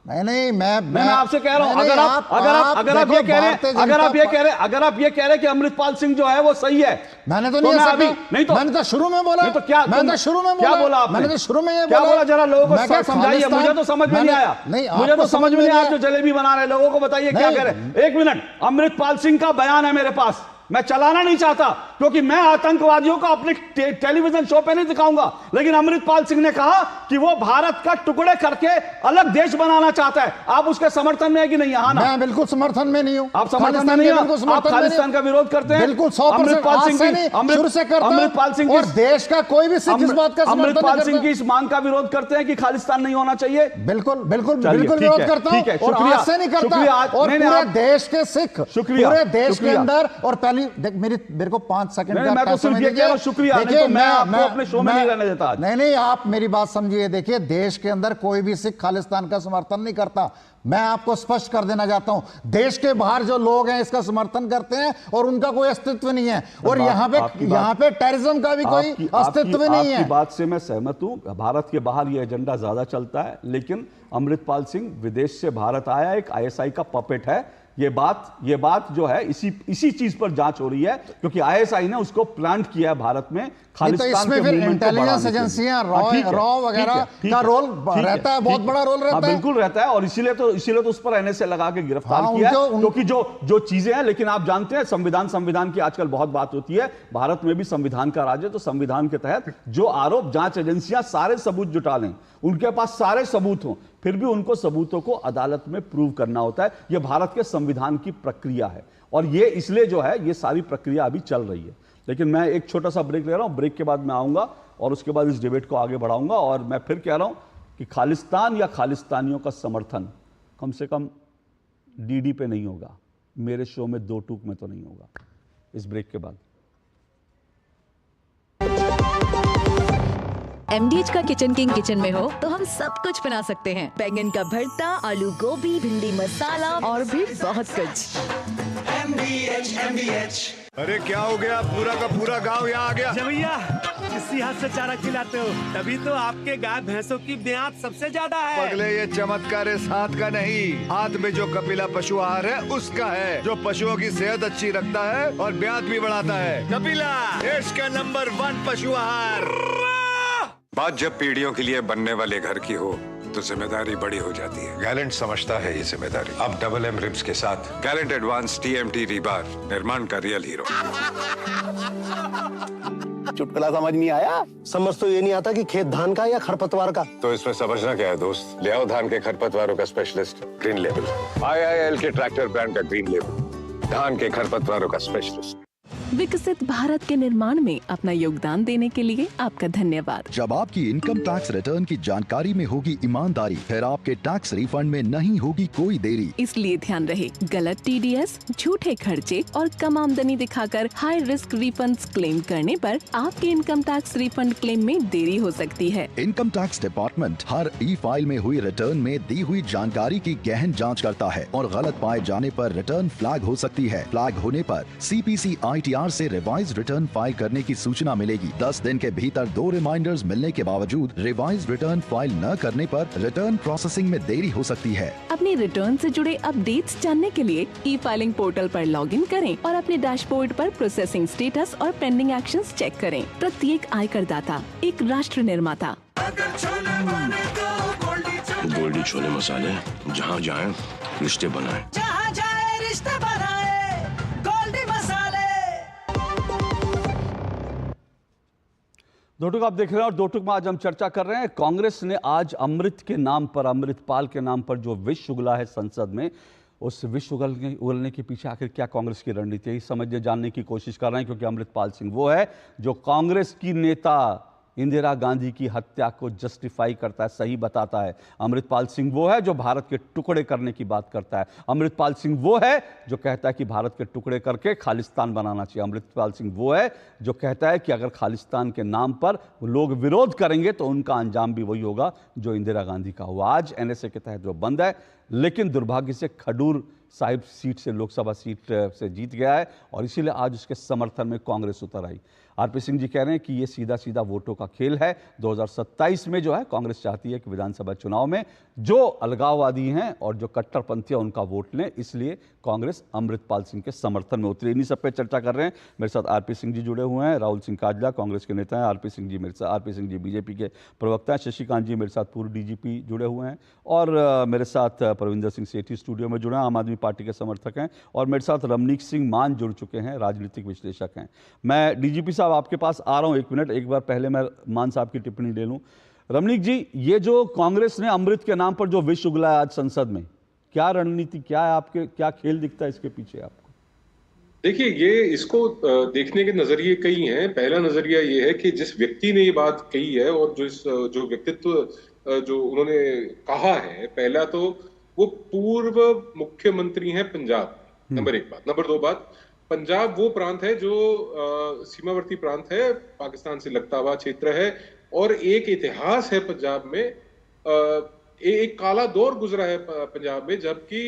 नहीं, मैं आपसे कह रहा हूं, अगर आप ये कह रहे हैं कि अमृतपाल सिंह जो है वो सही है, मैंने तो नहीं अभी नहीं तो मैंने तो शुरू में बोला, तो क्या मैंने तो शुरू में क्या बोला आपने? मैंने तो शुरू में ये क्या बोला, जरा लोगों को समझाइए, मुझे तो समझ में नहीं आया। मुझे तो समझ में नहीं आया, जो जलेबी बना रहे लोगों को बताइए क्या कह रहे। एक मिनट, अमृतपाल सिंह का बयान है मेरे पास, मैं चलाना नहीं चाहता क्योंकि मैं आतंकवादियों को अपने टेलीविजन शो पे नहीं दिखाऊंगा, लेकिन अमृतपाल सिंह ने कहा कि वो भारत का टुकड़े करके अलग देश बनाना चाहता है। आप उसके समर्थन में है कि नहीं? हाँ ना? मैं बिल्कुल समर्थन में नहीं हूं। आप समर्थन में नहीं हो? आप खालिस्तान का विरोध करते हैं? बिल्कुल 100% शुरू से करता हूं। अमृतपाल सिंह और देश का कोई भी सिख इस बात का समर्थन नहीं करता। अमृतपाल सिंह की इस मांग का विरोध करते हैं कि खालिस्तान नहीं होना चाहिए? बिल्कुल विरोध करता हूं और आज से नहीं करता। और पूरे देश के सिख, पूरे देश के अंदर, और पहली मेरे को 5 सेकंड मैं तो सिर्फ ये कह रहा हूं शुक्रिया, नहीं तो मैं आपको अपने शो में नहीं रहने देता आज। नहीं, आप मेरी बात समझिए। देखिए, देश के अंदर कोई भी सिख खालिस्तान का समर्थन नहीं करता। मैं आपको स्पष्ट कर देना चाहता हूं, देश के बाहर जो लोग हैं इसका समर्थन करते हैं और उनका कोई अस्तित्व नहीं है, और यहाँ पे टेररिज्म का भी कोई अस्तित्व नहीं है। आपकी बात से मैं सहमत हूं, भारत के बाहर ये एजेंडा ज्यादा चलता है, लेकिन अमृतपाल सिंह विदेश से भारत आया, एक आईएसआई का पपेट है। ये बात जो है इसी चीज पर जांच हो रही है, क्योंकि आईएसआई ने उसको प्लांट किया है भारत में। खालिस्तान के फिर इंटेलिजेंस एजेंसियां रॉ वगैरह का रोल रहता है, बहुत बड़ा रोल रहता है। बिल्कुल रहता है, और इसीलिए तो उस पर एनएसए लगा के गिरफ्तार किया है, क्योंकि जो चीजें हैं। लेकिन आप जानते हैं संविधान की आजकल बहुत बात होती है, भारत में भी संविधान का राज है, तो संविधान के तहत जो आरोप जांच एजेंसियां सारे सबूत जुटा लें, उनके पास सारे सबूत हों, फिर भी उनको सबूतों को अदालत में प्रूव करना होता है। यह भारत के संविधान की प्रक्रिया है, और ये इसलिए जो है ये सारी प्रक्रिया अभी चल रही है। लेकिन मैं एक छोटा सा ब्रेक ले रहा हूं, ब्रेक के बाद मैं आऊंगा और उसके बाद इस डिबेट को आगे बढ़ाऊंगा। और मैं फिर कह रहा हूं कि खालिस्तान या खालिस्तानियों का समर्थन कम से कम डीडी पे नहीं होगा, मेरे शो में 2 टूक में तो नहीं होगा। इस ब्रेक के बाद MDH का किचन किंग किचन में हो तो हम सब कुछ बना सकते हैं। बैंगन का भरता, आलू गोभी, भिंडी मसाला और भी बहुत कुछ। MDH। अरे क्या हो गया, पूरा का पूरा गांव यहाँ आ गया। भैया इसी हाथ से चारा खिलाते हो, तभी तो आपके गाय भैंसों की ब्याज सबसे ज्यादा है। पगले, ये चमत्कार इस हाथ का नहीं, हाथ में जो कपिला पशु आहार है उसका है, जो पशुओं की सेहत अच्छी रखता है और ब्याज भी बढ़ाता है। कपिला देश का नंबर 1 पशु आहार। बात जब पीढ़ियों के लिए बनने वाले घर की हो तो जिम्मेदारी बड़ी हो जाती है। गैलेंट समझता है ये जिम्मेदारी। अब डबल एम रिब्स के साथ गैलेंट एडवांस TMT रीबार, निर्माण का रियल हीरो। चुटकुला समझ नहीं आया? समझ तो ये नहीं आता कि खेत धान का या खरपतवार का। तो इसमें समझना क्या है दोस्त, ले आओ धान के खरपतवारों का स्पेशलिस्ट ग्रीन लेवल। IIL के ट्रैक्टर ब्रांड का ग्रीन लेवल, धान के खरपतवारों का स्पेशलिस्ट। विकसित भारत के निर्माण में अपना योगदान देने के लिए आपका धन्यवाद। जब आपकी इनकम टैक्स रिटर्न की जानकारी में होगी ईमानदारी, फिर आपके टैक्स रिफंड में नहीं होगी कोई देरी। इसलिए ध्यान रहे, गलत TDS, झूठे खर्चे और कम आमदनी दिखाकर हाई रिस्क रिफंड्स क्लेम करने पर आपके इनकम टैक्स रिफंड क्लेम में देरी हो सकती है। इनकम टैक्स डिपार्टमेंट हर E-फाइल में हुई रिटर्न में दी हुई जानकारी की गहन जाँच करता है और गलत पाए जाने पर रिटर्न फ्लैग हो सकती है। फ्लैग होने पर CPC ITR से रिवाइज रिटर्न फाइल करने की सूचना मिलेगी। 10 दिन के भीतर 2 रिमाइंडर्स मिलने के बावजूद रिवाइज रिटर्न फाइल न करने पर रिटर्न प्रोसेसिंग में देरी हो सकती है। अपनी रिटर्न से जुड़े अपडेट्स जानने के लिए E-फाइलिंग पोर्टल पर लॉगिन करें और अपने डैशबोर्ड पर प्रोसेसिंग स्टेटस और पेंडिंग एक्शंस चेक करें। प्रत्येक आयकर दाता एक राष्ट्र निर्माता। अगर छोले मसाले, जहाँ जाए रिश्ते बनाए। जहाँ जाए रिश्ते बनाए, गोल्डी मसाले। दो टुक आप देख रहे हैं और दो टुक में आज हम चर्चा कर रहे हैं। कांग्रेस ने आज अमृत के नाम पर, अमृतपाल के नाम पर जो विष उगला है संसद में, उस विष उगलने के पीछे आखिर क्या कांग्रेस की रणनीति है, समझने जानने की कोशिश कर रहे हैं। क्योंकि अमृतपाल सिंह वो है जो कांग्रेस की नेता इंदिरा गांधी की हत्या को जस्टिफाई करता है, सही बताता है। अमृतपाल सिंह वो है जो भारत के टुकड़े करने की बात करता है। अमृतपाल सिंह वो है जो कहता है कि भारत के टुकड़े करके खालिस्तान बनाना चाहिए। अमृतपाल सिंह वो है जो कहता है कि अगर खालिस्तान के नाम पर लोग विरोध करेंगे तो उनका अंजाम भी वही होगा जो इंदिरा गांधी का हुआ। आज एनएसए के तहत वो बंद है, लेकिन दुर्भाग्य से खडूर साहिब सीट से, लोकसभा सीट से जीत गया है और इसीलिए आज उसके समर्थन में कांग्रेस उतर आई। आरपी सिंह जी कह रहे हैं कि ये सीधा सीधा वोटों का खेल है। 2027 में जो है कांग्रेस चाहती है कि विधानसभा चुनाव में जो अलगाववादी हैं और जो कट्टरपंथी हैं उनका वोट लें, इसलिए कांग्रेस अमृतपाल सिंह के समर्थन में उतरी। इन्हीं सब पे चर्चा कर रहे हैं। मेरे साथ आरपी सिंह जी जुड़े हुए हैं, राहुल सिंह काजला कांग्रेस के नेता हैं, आरपी सिंह जी बीजेपी के प्रवक्ता हैं, शशिकांत जी मेरे साथ पूर्व डीजीपी जुड़े हुए हैं और मेरे साथ परविंदर सिंह सेठी स्टूडियो में जुड़े हैं, आम आदमी पार्टी के समर्थक हैं, और मेरे साथ रमनीक सिंह मान जुड़ चुके हैं, राजनीतिक विश्लेषक हैं। मैं डीजीपी साहब आपके पास आ रहा हूं, एक मिनट, एक बार पहले मैं मान साहब की टिप्पणी ले लूं। रमनीक जी, ये जो कांग्रेस ने अमृत के नाम पर जो विष उगला है आज संसद में, क्या रणनीति, क्या है आपके, क्या खेल दिखता है इसके पीछे आपको? देखिए, ये इसको देखने के नजरिए कई हैं। पहला नजरिया ये है कि जिस व्यक्ति ने ये बात कही है और जो व्यक्तित्व जो उन्होंने कहा है, पहला तो वो पूर्व मुख्यमंत्री हैं पंजाब, नंबर एक बात। नंबर दो बात, पंजाब वो प्रांत है जो सीमावर्ती प्रांत है, पाकिस्तान से लगता हुआ क्षेत्र है और एक इतिहास है पंजाब में। एक काला दौर गुजरा है पंजाब में, जबकि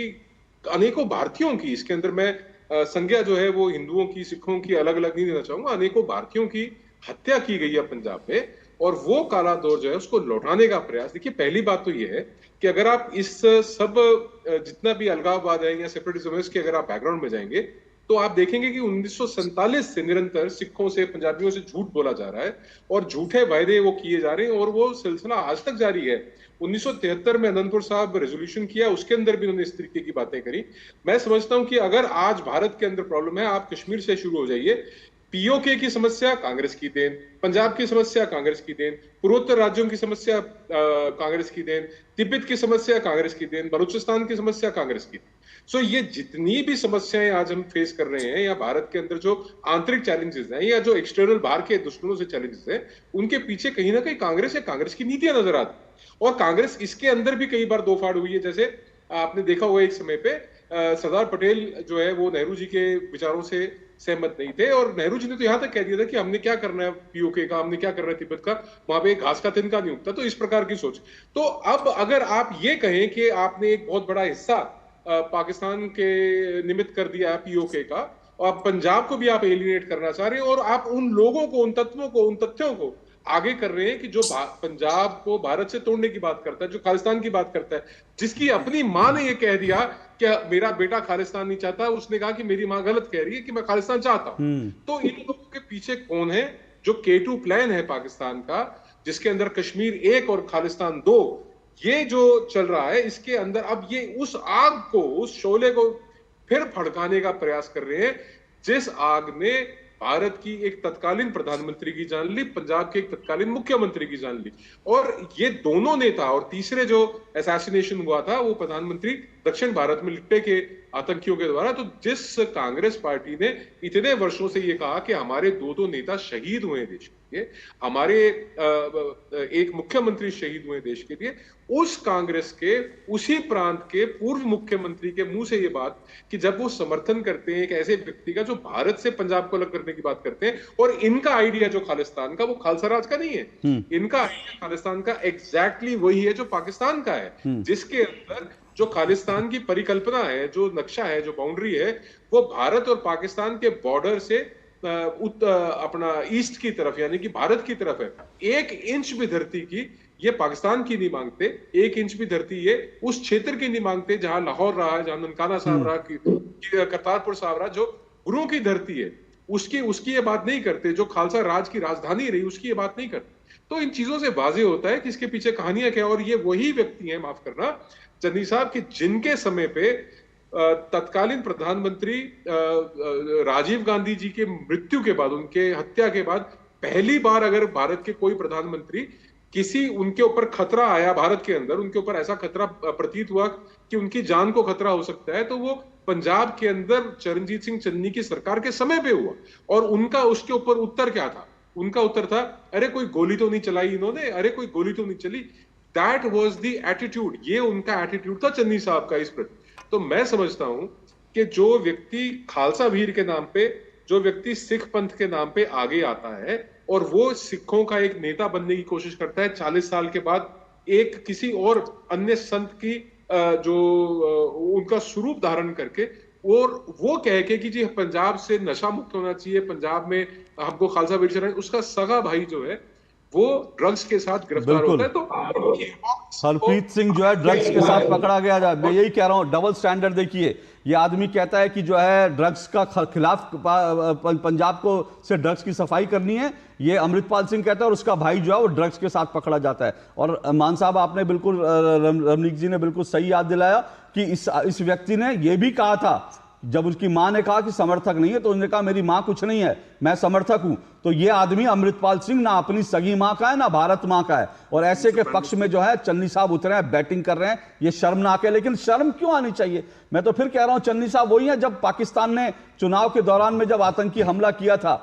अनेकों भारतीयों की, इसके अंदर मैं संज्ञा जो है वो हिंदुओं की, सिखों की अलग अलग नहीं देना चाहूंगा, अनेकों भारतीयों की हत्या की गई है पंजाब में और वो काला दौर जो है उसको लौटाने का प्रयास। देखिए, पहली बात तो ये है कि अगर आप इस सब जितना भी अलगाववाद है या सेपरेटिज्म है इसके अगर आप बैकग्राउंड में जाएंगे तो आप देखेंगे कि 1947 से निरंतर सिखों से, पंजाबियों से झूठ बोला जा रहा है और झूठे वायदे वो किए जा रहे हैं और वो सिलसिला आज तक जारी है। 1973 में अनंतपुर साहब रेजोल्यूशन किया, उसके अंदर भी उन्होंने इस तरीके की बातें करी। मैं समझता हूं कि अगर आज भारत के अंदर प्रॉब्लम है, आप कश्मीर से शुरू हो जाइए। पीओके की समस्या कांग्रेस की देन, पंजाब की समस्या कांग्रेस की देन, पूर्वोत्तर राज्यों की समस्या कांग्रेस की देन, तिब्बत की समस्या कांग्रेस की देन, बलूचिस्तान की समस्या कांग्रेस की देन। सो ये जितनी भी समस्याएं आज हम फेस कर रहे हैं या भारत के अंदर जो आंतरिक चैलेंजेस हैं या जो एक्सटर्नल बाहर के दुश्मनों से चैलेंजेस हैं, उनके पीछे कहीं ना कहीं कांग्रेस या कांग्रेस की नीतियां नजर आती और कांग्रेस इसके अंदर भी कई बार दो फाड़ हुई है। जैसे आपने देखा हुआ एक समय पे सरदार पटेल जो है वो नेहरू जी के विचारों से सहमत नहीं थे और नेहरू जी ने तो यहां तक कह दिया था कि हमने क्या करना है पीओके का, हमने क्या करना है तिब्बत का, वहां पे घास का तिनका नहीं उगता। तो इस प्रकार की सोच। तो अब अगर आप ये कहें कि आपने एक बहुत बड़ा हिस्सा पाकिस्तान के निमित्त कर दिया है पीओके का और पंजाब को भी आप एलिनेट करना चाह रहे हैं और आप उन लोगों को, उन तत्वों को, उन तथ्यों को आगे कर रहे हैं कि जो पंजाब को भारत से तोड़ने की बात करता है, जो खालिस्तान की बात करता है, जिसकी अपनी मां ने ये कह दिया कि मेरा बेटा खालिस्तान नहीं चाहता, उसने कहा कि मेरी मां गलत कह रही है कि मैं खालिस्तान चाहता हूं। तो इन लोगों के पीछे कौन है? जो K2 प्लान है पाकिस्तान का, जिसके अंदर कश्मीर 1 और खालिस्तान 2, ये जो चल रहा है, इसके अंदर अब ये उस आग को, उस शोले को फिर भड़काने का प्रयास कर रहे हैं, जिस आग ने भारत की एक तत्कालीन प्रधानमंत्री की जान ली, पंजाब के एक तत्कालीन मुख्यमंत्री की जान ली और ये दोनों नेता, और तीसरे जो असैसिनेशन हुआ था वो प्रधानमंत्री दक्षिण भारत में लिप्टे के आतंकियों के द्वारा। तो जिस कांग्रेस पार्टी ने इतने वर्षों से ये कहा कि हमारे दो नेता शहीद हुए देश के लिए, हमारे एक मुख्यमंत्री शहीद हुए देश के लिए, उस कांग्रेस के उसी प्रांत के पूर्व मुख्यमंत्री के मुंह से ये बात कि जब वो समर्थन करते हैं एक ऐसे व्यक्ति का जो भारत से पंजाब को अलग करने की बात करते हैं और इनका आइडिया जो खालिस्तान का, वो खालसा राज का नहीं है, इनका आइडिया खालिस्तान का एग्जैक्टली वही है जो पाकिस्तान का है, जिसके अंदर जो खालिस्तान की परिकल्पना है, जो नक्शा है, जो बाउंड्री है, वो भारत और पाकिस्तान के बॉर्डर से अपना ईस्ट की तरफ यानी कि भारत की तरफ है। 1 इंच भी धरती की ये पाकिस्तान की नहीं मांगते, 1 इंच भी धरती ये उस क्षेत्र की नहीं मांगते जहां लाहौर रहा, जहां ननकाना साहब रहा, करतारपुर साहब रहा, जो गुरुओं की धरती है, उसकी ये बात नहीं करते। जो खालसा राज की राजधानी रही उसकी ये बात नहीं करते। तो इन चीजों से वाजे होता है कि इसके पीछे कहानियां क्या। और ये वही व्यक्ति हैं, माफ करना, चन्नी साहब, कि जिनके समय पे तत्कालीन प्रधानमंत्री राजीव गांधी जी के मृत्यु के बाद, उनके हत्या के बाद पहली बार अगर भारत के कोई प्रधानमंत्री किसी उनके ऊपर खतरा आया, भारत के अंदर उनके ऊपर ऐसा खतरा प्रतीत हुआ कि उनकी जान को खतरा हो सकता है, तो वो पंजाब के अंदर चरणजीत सिंह चन्नी की सरकार के समय पे हुआ। और उनका उसके ऊपर उत्तर क्या था? उनका उत्तर था, अरे कोई गोली तो नहीं चलाई इन्होंने, अरे कोई गोली तो नहीं चली। दैट वाज द एटीट्यूड, ये उनका एटीट्यूड था चन्नी साहब का इस प्रति। तो मैं समझता हूं कि जो व्यक्ति खालसा वीर के नाम पे, जो व्यक्ति सिख पंथ के नाम पे आगे आता है और वो सिखों का एक नेता बनने की कोशिश करता है 40 साल के बाद, एक किसी और अन्य संत की जो उनका स्वरूप धारण करके, और वो कह के कि जी पंजाब से नशा मुक्त होना चाहिए, पंजाब में हमको खालसा वीर चढ़ाए, उसका सगा भाई जो है वो ड्रग्स के साथ गिरफ्तार होता है। तो हरप्रीत सिंह जो है ड्रग्स के साथ पकड़ा गया। मैं यही कह रहा हूं, डबल स्टैंडर्ड देखिए। ये आदमी कहता है कि जो है ड्रग्स का खिलाफ पंजाब को से ड्रग्स की सफाई करनी है, ये अमृतपाल सिंह कहता है, और उसका भाई जो है वो ड्रग्स के साथ पकड़ा जाता है। और मान साहब, आपने बिल्कुल, रमनीक जी ने बिल्कुल सही याद दिलाया कि इस व्यक्ति ने यह भी कहा था, जब उसकी मां ने कहा कि समर्थक नहीं है, तो उसने कहा मेरी मां कुछ नहीं है, मैं समर्थक हूं। तो ये आदमी अमृतपाल सिंह ना अपनी सगी मां का है ना भारत मां का है, और ऐसे के पक्ष में जो है चन्नी साहब उतरे हैं, बैटिंग कर रहे हैं। ये शर्मनाक है। लेकिन शर्म क्यों आनी चाहिए? मैं तो फिर कह रहा हूं, चन्नी साहब वही है, जब पाकिस्तान ने चुनाव के दौरान में जब आतंकी हमला किया था,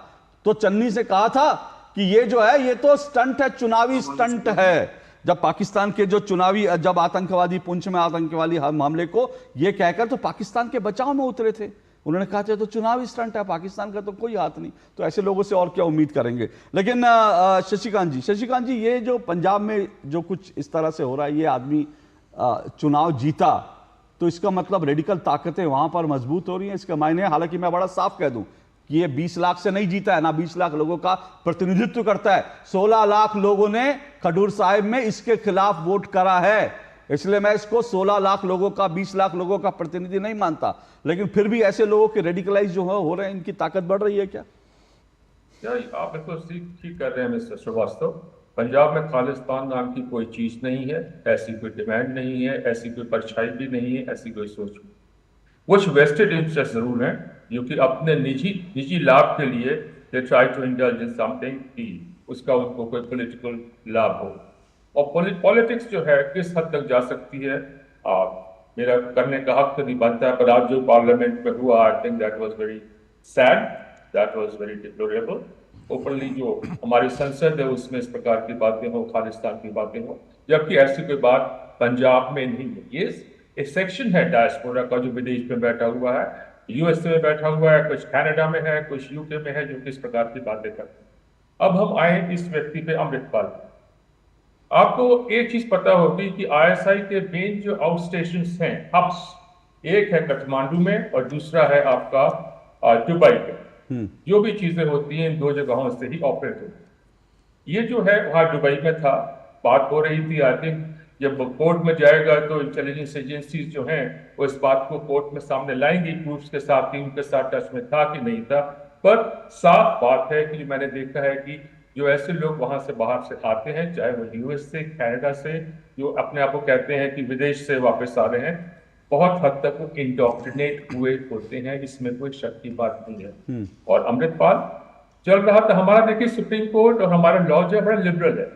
तो चन्नी से कहा था कि ये जो है ये तो स्टंट है, चुनावी स्टंट है। जब पाकिस्तान के जो चुनावी, जब आतंकवादी पुंछ में आतंकवादी हमले को ये कहकर तो पाकिस्तान के बचाव में उतरे थे, उन्होंने कहा था तो चुनावी स्टंट है, पाकिस्तान का तो कोई हाथ नहीं। तो ऐसे लोगों से और क्या उम्मीद करेंगे। लेकिन शशिकांत जी, ये जो पंजाब में जो कुछ इस तरह से हो रहा है, ये आदमी चुनाव जीता तो इसका मतलब रेडिकल ताकतें वहां पर मजबूत हो रही हैं, इसका मायने। हालांकि मैं बड़ा साफ कह दूं कि ये 20 लाख से नहीं जीता है, ना 20 लाख लोगों का प्रतिनिधित्व करता है। 16 लाख लोगों ने खडूर साहिब में इसके खिलाफ वोट करा है, इसलिए मैं इसको 16 लाख लोगों का, 20 लाख लोगों का प्रतिनिधि नहीं मानता। लेकिन फिर भी ऐसे लोगों के रेडिकलाइज जो हो रहे हैं, इनकी ताकत बढ़ रही है क्या? आप बिल्कुल ठीक कर रहे हैं मिस्टर श्रीवास्तव। पंजाब में खालिस्तान नाम की कोई चीज नहीं है, ऐसी कोई डिमांड नहीं है, ऐसी कोई परछाई भी नहीं है, ऐसी कोई सोच नहीं। कुछ वेस्टेड इंटरेस्ट जरूर हैं जो कि अपने निजी लाभ के लिए they try to indulge in something कि उसका उनको कोई पॉलिटिकल लाभ हो। और पॉलिटिक्स जो है किस हद तक जा सकती है, मेरा करने का हक तो नहीं बनता है, पर आज जो पार्लियामेंट में हुआ, I think that was very sad, that was very deplorable. Openly जो हमारी संसद है उसमें इस प्रकार की बातें हो, खालिस्तान की बातें हो, जबकि ऐसी कोई बात पंजाब में नहीं है। ये एक सेक्शन है डायस्पोरा का जो विदेश में बैठा हुआ है, यूएसए में बैठा हुआ है, कुछ कनाडा में है, कुछ यूके में है, जो किस प्रकार की बातें करते हैं। अब हम आए इस व्यक्ति पे, अमृतपाल। आपको एक चीज पता होगी कि आईएसआई के मेन जो आउट स्टेशन हैं, हब्स, एक है काठमांडू में और दूसरा है आपका दुबई में। जो भी चीजें होती हैं इन दो जगहों से ही ऑपरेट होती है। ये जो है वहां दुबई में था, बात हो रही थी, आई थिंक जब कोर्ट में जाएगा तो इंटेलिजेंस एजेंसीज जो हैं वो इस बात को कोर्ट में सामने लाएंगी, प्रूफ्स के साथ कि उनके साथ टच में था कि नहीं था। पर साफ बात है कि मैंने देखा है कि जो ऐसे लोग वहां से बाहर से आते हैं, चाहे वो यूएस से, कनाडा से, जो अपने आप को कहते हैं कि विदेश से वापस आ रहे हैं, बहुत हद तक वो इंडोक्ट्रिनेट हुए होते हैं, इसमें कोई शक की बात नहीं है। और अमृतपाल चल रहा था, हमारा देखिए सुप्रीम कोर्ट और हमारा लॉ जो है बड़ा लिबरल है।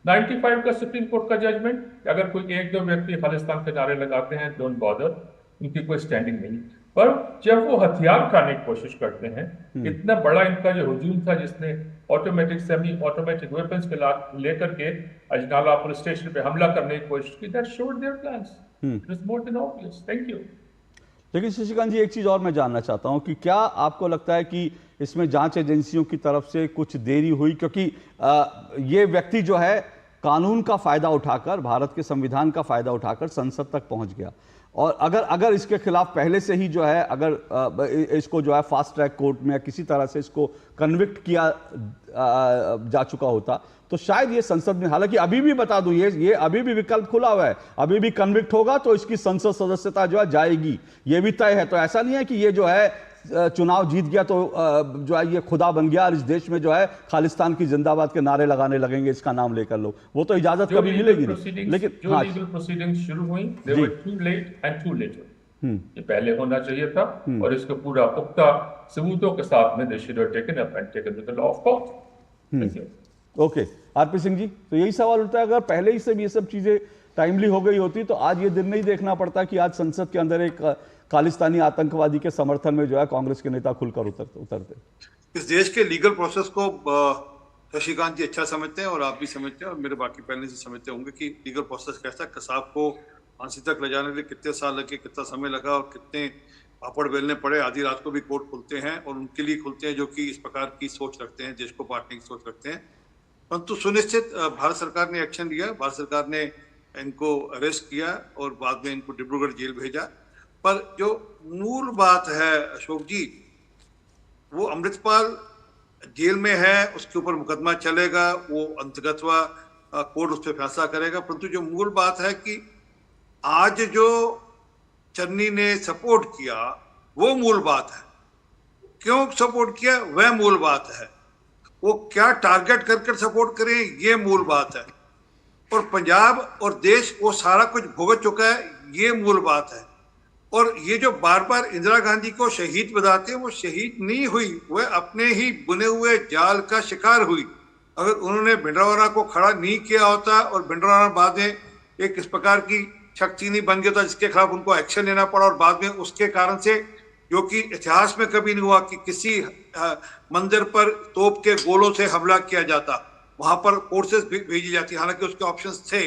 95 का सुप्रीम कोर्ट का जजमेंट, अगर कोई एक दो व्यक्ति खालिस्तान के नारे लगाते हैं, डोंट बॉदर, उनकी कोई स्टैंडिंग नहीं। पर जब वो हथियार उठाने की कोशिश करते हैं, इतना बड़ा इनका जो हुजूम था जिसने ऑटोमेटिक सेमी ऑटोमेटिक वेपन्स के लेकर के अजनाला पुलिस स्टेशन पे हमला करने की कोशिश की, that showed their plans. It is more than obvious. Thank you. लेकिन शशिकांत जी, एक चीज और मैं जानना चाहता हूं कि क्या आपको लगता है कि इसमें जांच एजेंसियों की तरफ से कुछ देरी हुई, क्योंकि ये व्यक्ति जो है कानून का फायदा उठाकर, भारत के संविधान का फायदा उठाकर संसद तक पहुंच गया, और अगर इसके खिलाफ पहले से ही जो है, अगर इसको जो है फास्ट ट्रैक कोर्ट में या किसी तरह से इसको कन्विक्ट किया जा चुका होता, तो शायद ये संसद में, हालांकि अभी भी बता दूं, ये अभी भी विकल्प खुला हुआ है, अभी भी कन्विक्ट होगा तो इसकी संसद सदस्यता जो है जाएगी, ये भी तय है। तो ऐसा नहीं है कि ये जो है चुनाव जीत गया तो जो है ये खुदा बन गया और इस देश में जो है खालिस्तान की जिंदाबाद के नारे लगाने लगेंगे इसका नाम लेकर लोग, वो तो इजाजत कभी मिलेगी नहीं। लेकिन जो लीगल प्रोसीडिंग्स शुरू हुई they were too late and too late. ये पहले होना चाहिए था और इसको पूरा पुख्ता सबूतों के साथ में they should have taken up and taken with the law of court. Okay, RP Singh ji, तो यही सवाल उठता है, अगर पहले ही से भी ये सब चीजें टाइमली हो गई होती तो आज ये दिन नहीं देखना पड़ता कि आज संसद के अंदर एक खालिस्तानी आतंकवादी के समर्थन में जो है कांग्रेस के नेता खुलकर उतरते। इस देश के लीगल प्रोसेस को शशिकांत जी अच्छा समझते हैं और आप भी समझते हैं और मेरे बाकी पहले से समझते होंगे कि लीगल प्रोसेस कैसा है। कसाब को फांसी तक ले जाने के लिए कितने साल लगे, कितना समय लगा और कितने पापड़ बेलने पड़े। आधी रात को भी कोर्ट खुलते हैं और उनके लिए खुलते हैं जो कि इस प्रकार की सोच रखते हैं, देश को बांटने की सोच रखते हैं। परंतु सुनिश्चित भारत सरकार ने एक्शन लिया, भारत सरकार ने इनको अरेस्ट किया और बाद में इनको डिब्रूगढ़ जेल भेजा। पर जो मूल बात है अशोक जी, वो अमृतपाल जेल में है, उसके ऊपर मुकदमा चलेगा, वो अंतर्गतवा कोर्ट उस पर फैसला करेगा। परंतु जो मूल बात है कि आज जो चन्नी ने सपोर्ट किया वो मूल बात है। क्यों सपोर्ट किया वह मूल बात है। वो क्या टारगेट कर सपोर्ट करें ये मूल बात है। और पंजाब और देश वो सारा कुछ भुगत चुका है, ये मूल बात है। और ये जो बार बार इंदिरा गांधी को शहीद बताते हैं, वो शहीद नहीं हुई, वह अपने ही बुने हुए जाल का शिकार हुई। अगर उन्होंने भिंडरावाला को खड़ा नहीं किया होता और भिंडरावाला बाद में एक इस प्रकार की शक्ति नहीं बन गया था जिसके खिलाफ उनको एक्शन लेना पड़ा और बाद में उसके कारण से, जो कि इतिहास में कभी नहीं हुआ कि किसी मंदिर पर तोप के गोलों से हमला किया जाता, वहां पर फोर्सेस भेजी जाती, हालांकि उसके ऑप्शंस थे।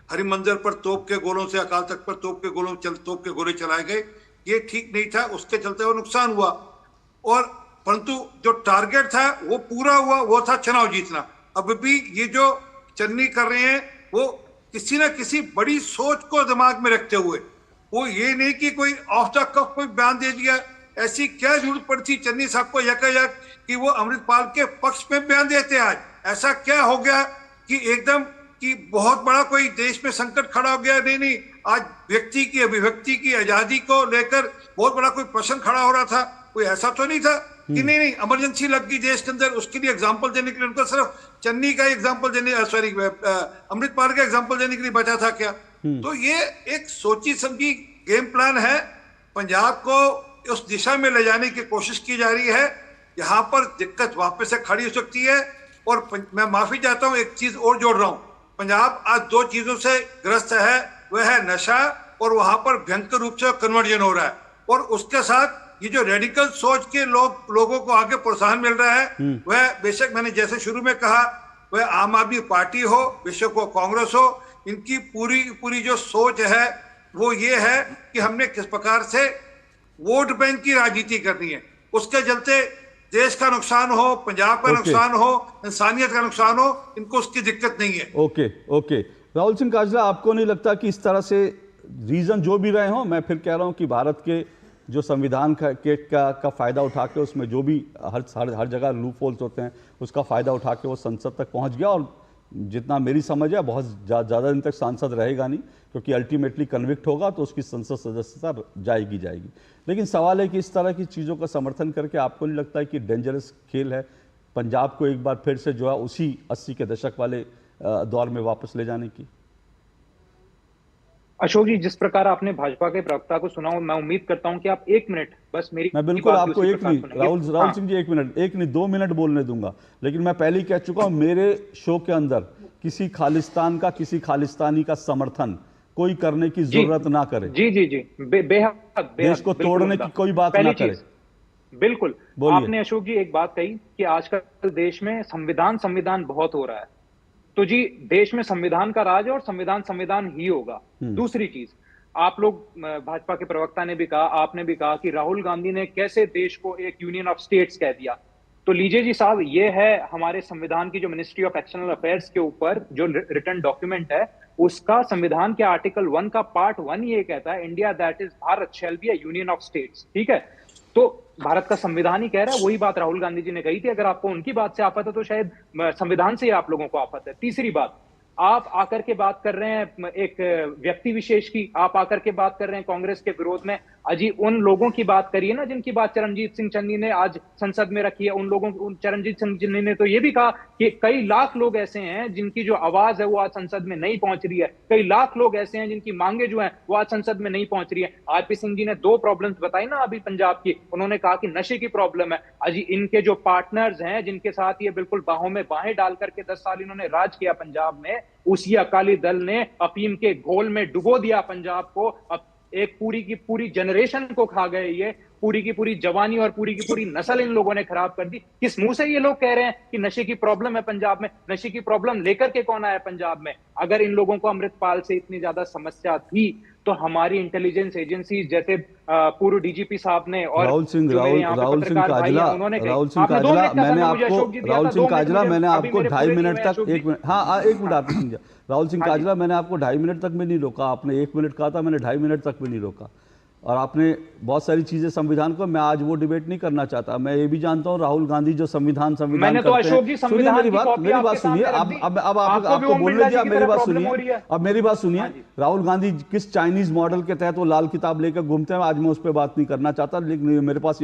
हरि मंदिर पर तोप के गोलों से, अकाल तख्त पर तोप के गोले चलाए गए, ये ठीक नहीं था, उसके चलते वो नुकसान हुआ। और परंतु जो टारगेट था वो पूरा हुआ, वो था चुनाव जीतना। अब भी ये जो चन्नी कर रहे हैं वो किसी ना किसी बड़ी सोच को दिमाग में रखते हुए, वो ये नहीं कि कोई ऑफ द कफ कोई बयान दे दिया। ऐसी क्या जरूरत पड़ती चन्नी साहब को यकायक कि वो अमृतपाल के पक्ष में बयान देते? आज ऐसा क्या हो गया कि एकदम कि बहुत बड़ा कोई देश में संकट खड़ा हो गया? नहीं, आज व्यक्ति की अभिव्यक्ति की आजादी को लेकर बहुत बड़ा कोई प्रश्न खड़ा हो रहा था। कोई ऐसा तो नहीं था कि नहीं इमरजेंसी लग गई देश के अंदर, उसके लिए एग्जाम्पल देने के लिए उनको सिर्फ चन्नी का एग्जाम्पल देने, सॉरी अमृतपाल का एग्जाम्पल देने के लिए बचा था क्या? तो ये एक सोची समझी गेम प्लान है। पंजाब को उस दिशा में ले जाने की कोशिश की जा रही है। यहाँ पर दिक्कत वापस से खड़ी हो सकती है। और मैं माफी चाहता हूँ, एक चीज और जोड़ रहा हूँ। पंजाब आज दो चीजों से ग्रस्त है, वह है नशा और वहां पर भयंकर रूप से कन्वर्जन हो रहा है। और उसके साथ ये जो रेडिकल सोच के लोगों को आगे प्रोत्साहन मिल रहा है, वह बेशक मैंने जैसे शुरू में कहा, वह आम आदमी पार्टी हो, बेशक वो कांग्रेस हो, इनकी पूरी जो सोच है वो ये है कि हमने किस प्रकार से वोट बैंक की राजनीति करनी है। उसके चलते देश का नुकसान हो, पंजाब का नुकसान हो, इंसानियत का नुकसान हो, इनको उसकी दिक्कत नहीं है। ओके राहुल सिंह काजला, आपको नहीं लगता कि इस तरह से रीजन जो भी रहे हों, मैं फिर कह रहा हूं कि भारत के जो संविधान का फायदा उठा के उसमें जो भी हर जगह लूप होल्स होते हैं उसका फायदा उठा के वो संसद तक पहुंच गया, और जितना मेरी समझ है बहुत ज़्यादा दिन तक सांसद रहेगा नहीं, क्योंकि अल्टीमेटली कन्विक्ट होगा तो उसकी संसद सदस्यता जाएगी। लेकिन सवाल है कि इस तरह की चीज़ों का समर्थन करके आपको नहीं लगता है कि डेंजरस खेल है पंजाब को एक बार फिर से जो है उसी 80 के दशक वाले दौर में वापस ले जाने की? अशोक जी, जिस प्रकार आपने भाजपा के प्रवक्ता को सुना, मैं उम्मीद करता हूं कि आप एक मिनट बस मेरी मैं बिल्कुल आपको एक नहीं राहुल सिंह जी, एक नहीं 2 मिनट बोलने दूंगा। लेकिन मैं पहले ही कह चुका हूं, मेरे शो के अंदर किसी खालिस्तान का, किसी खालिस्तानी का समर्थन कोई करने की जरूरत ना करे। जी बेहद देश को तोड़ने की कोई बात ना करे। बिल्कुल आपने अशोक जी एक बात कही कि आजकल देश में संविधान बहुत हो रहा है, तो जी देश में संविधान का राज है और संविधान ही होगा। दूसरी चीज, आप लोग भाजपा के प्रवक्ता ने भी कहा, आपने भी कहा कि राहुल गांधी ने कैसे देश को एक यूनियन ऑफ स्टेट्स कह दिया। तो लीजिए जी साहब, ये है हमारे संविधान की जो मिनिस्ट्री ऑफ एक्सटर्नल अफेयर्स के ऊपर जो रिटन डॉक्यूमेंट है, उसका संविधान के आर्टिकल 1 का पार्ट 1 ये कहता है, India that is Bharat shall be a union of states. ठीक है, तो भारत का संविधान ही कह रहा है, वही बात राहुल गांधी जी ने कही थी। अगर आपको उनकी बात से आफत है तो शायद संविधान से ही आप लोगों को आफत है। तीसरी बात, आप आकर के बात कर रहे हैं एक व्यक्ति विशेष की, आप आकर के बात कर रहे हैं कांग्रेस के विरोध में। अजी उन लोगों की बात करिए ना जिनकी बात चरणजीत सिंह चन्नी ने आज संसद में रखी है। चरणजीत सिंह चन्नी ने तो ये भी कहा कि कई लाख लोग ऐसे हैं जिनकी जो आवाज है वो आज संसद में नहीं पहुंच रही है, कई लाख लोग ऐसे हैं जिनकी मांगे जो हैं वो आज संसद में नहीं पहुंच रही है। आरपी सिंह जी ने 2 प्रॉब्लम्स बताई ना अभी पंजाब की, उन्होंने कहा कि नशे की प्रॉब्लम है। अजी इनके जो पार्टनर्स हैं जिनके साथ ये बिल्कुल बाहों में बाहें डाल करके 10 साल इन्होंने राज किया पंजाब में, उसी अकाली दल ने अफीम के घोल में डुबो दिया पंजाब को। अब एक पूरी की पूरी जनरेशन को खा गए, ये पूरी की पूरी जवानी और पूरी की पूरी नस्ल इन लोगों ने खराब कर दी। किस मुंह से ये लोग कह रहे हैं कि नशे की प्रॉब्लम है पंजाब में? नशे की प्रॉब्लम लेकर के कौन आया पंजाब में? अगर इन लोगों को अमृतपाल से इतनी ज्यादा समस्या थी तो हमारी इंटेलिजेंस एजेंसी जैसे पूर्व डीजीपी साहब ने और राहुल सिंह काजला, मैंने आपको 2.5 मिनट तक 1 मिनट, हाँ 1 मिनट आरपी सिंह, राहुल सिंह काजला, मैंने आपको 2.5 मिनट तक भी नहीं रोका, आपने 1 मिनट कहा था, मैंने 2.5 मिनट तक भी नहीं रोका। और आपने बहुत सारी चीजें संविधान को, मैं आज वो डिबेट नहीं करना चाहता। मैं ये भी जानता हूँ राहुल गांधी जो संविधान करते हैं। सुनिए मेरी बात सुनिए, अब आपको बोलने दिया, मेरी बात सुनिए, अब मेरी बात सुनिए। राहुल गांधी किस चाइनीज मॉडल के तहत वो लाल किताब लेकर घूमते हैं, आज मैं उस पर बात नहीं करना चाहता, लेकिन मेरे पास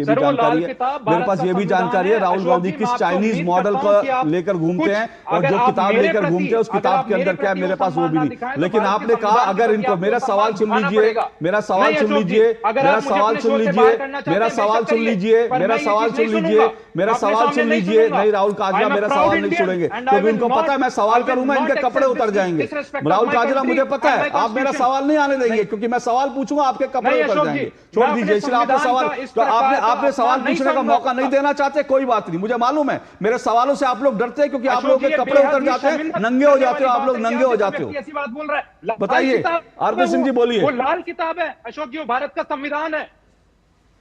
ये भी जानकारी है, राहुल गांधी किस चाइनीज मॉडल को लेकर घूमते हैं और जो किताब लेकर घूमते हैं उस किताब के अंदर क्या है, मेरे पास वो भी नहीं। लेकिन आपने कहा, अगर इनको, मेरा सवाल सुन लीजिए, मेरा सवाल सुन लीजिए, मेरा सवाल सुन लीजिए, मेरा सवाल सुन लीजिए, मेरा सवाल सुन लीजिए, मेरा सवाल सुन लीजिए। नहीं राहुल काजला मेरा सवाल नहीं सुनेंगे क्योंकि इनको पता है मैं सवाल करूंगा इनके कपड़े उतर जाएंगे। राहुल काजला मुझे पता है आप मेरा सवाल नहीं आने देंगे क्योंकि मैं सवाल पूछूंगा आपके कपड़े उतर जाएंगे। छोड़ दीजिए, इसलिए आपने सवाल, आपने सवाल पूछने का मौका नहीं देना चाहते, कोई बात नहीं, मुझे मालूम है मेरे सवालों से आप लोग डरते हैं क्योंकि आप लोगों के कपड़े उतर जाते हैं, नंगे हो जाते हो, आप लोग नंगे हो जाते हो। ऐसी बात बोल रहा है, बताइए आरपी सिंह जी, बोलिए। वो लाल किताब है अशोक जी, वो भारत का संविधान है।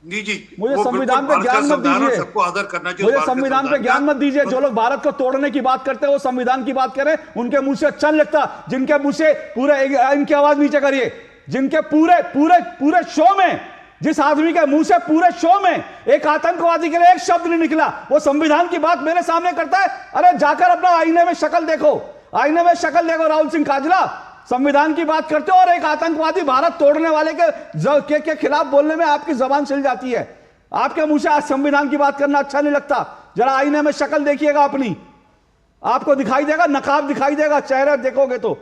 जी मुझे संविधान पे ज्ञान मत दीजिए, सबको आदर करना चाहिए, मुझे संविधान पे ज्ञान मत दीजिए। जो लोग भारत को तोड़ने की बात करते हैं वो संविधान की बात करें, उनके मुंह से अच्छा नहीं लगता। जिनके मुंह से पूरे, इनकी आवाज नीचे करिए, जिनके पूरे पूरे पूरे शो में, जिस आदमी के मुंह से पूरे शो में एक आतंकवादी के लिए एक शब्द नहीं निकला, वो संविधान की बात मेरे सामने करता है। अरे जाकर अपना आईने में शक्ल देखो, आईने में शक्ल देखो राहुल सिंह काजला, संविधान की बात करते हो और एक आतंकवादी भारत तोड़ने वाले के खिलाफ बोलने में आपकी जबान छिल जाती है। आपके मुंह से आज संविधान की बात करना अच्छा नहीं लगता। जरा आईने में शक्ल देखिएगा अपनी, आपको दिखाई देगा, नकाब दिखाई देगा, चेहरा देखोगे तो।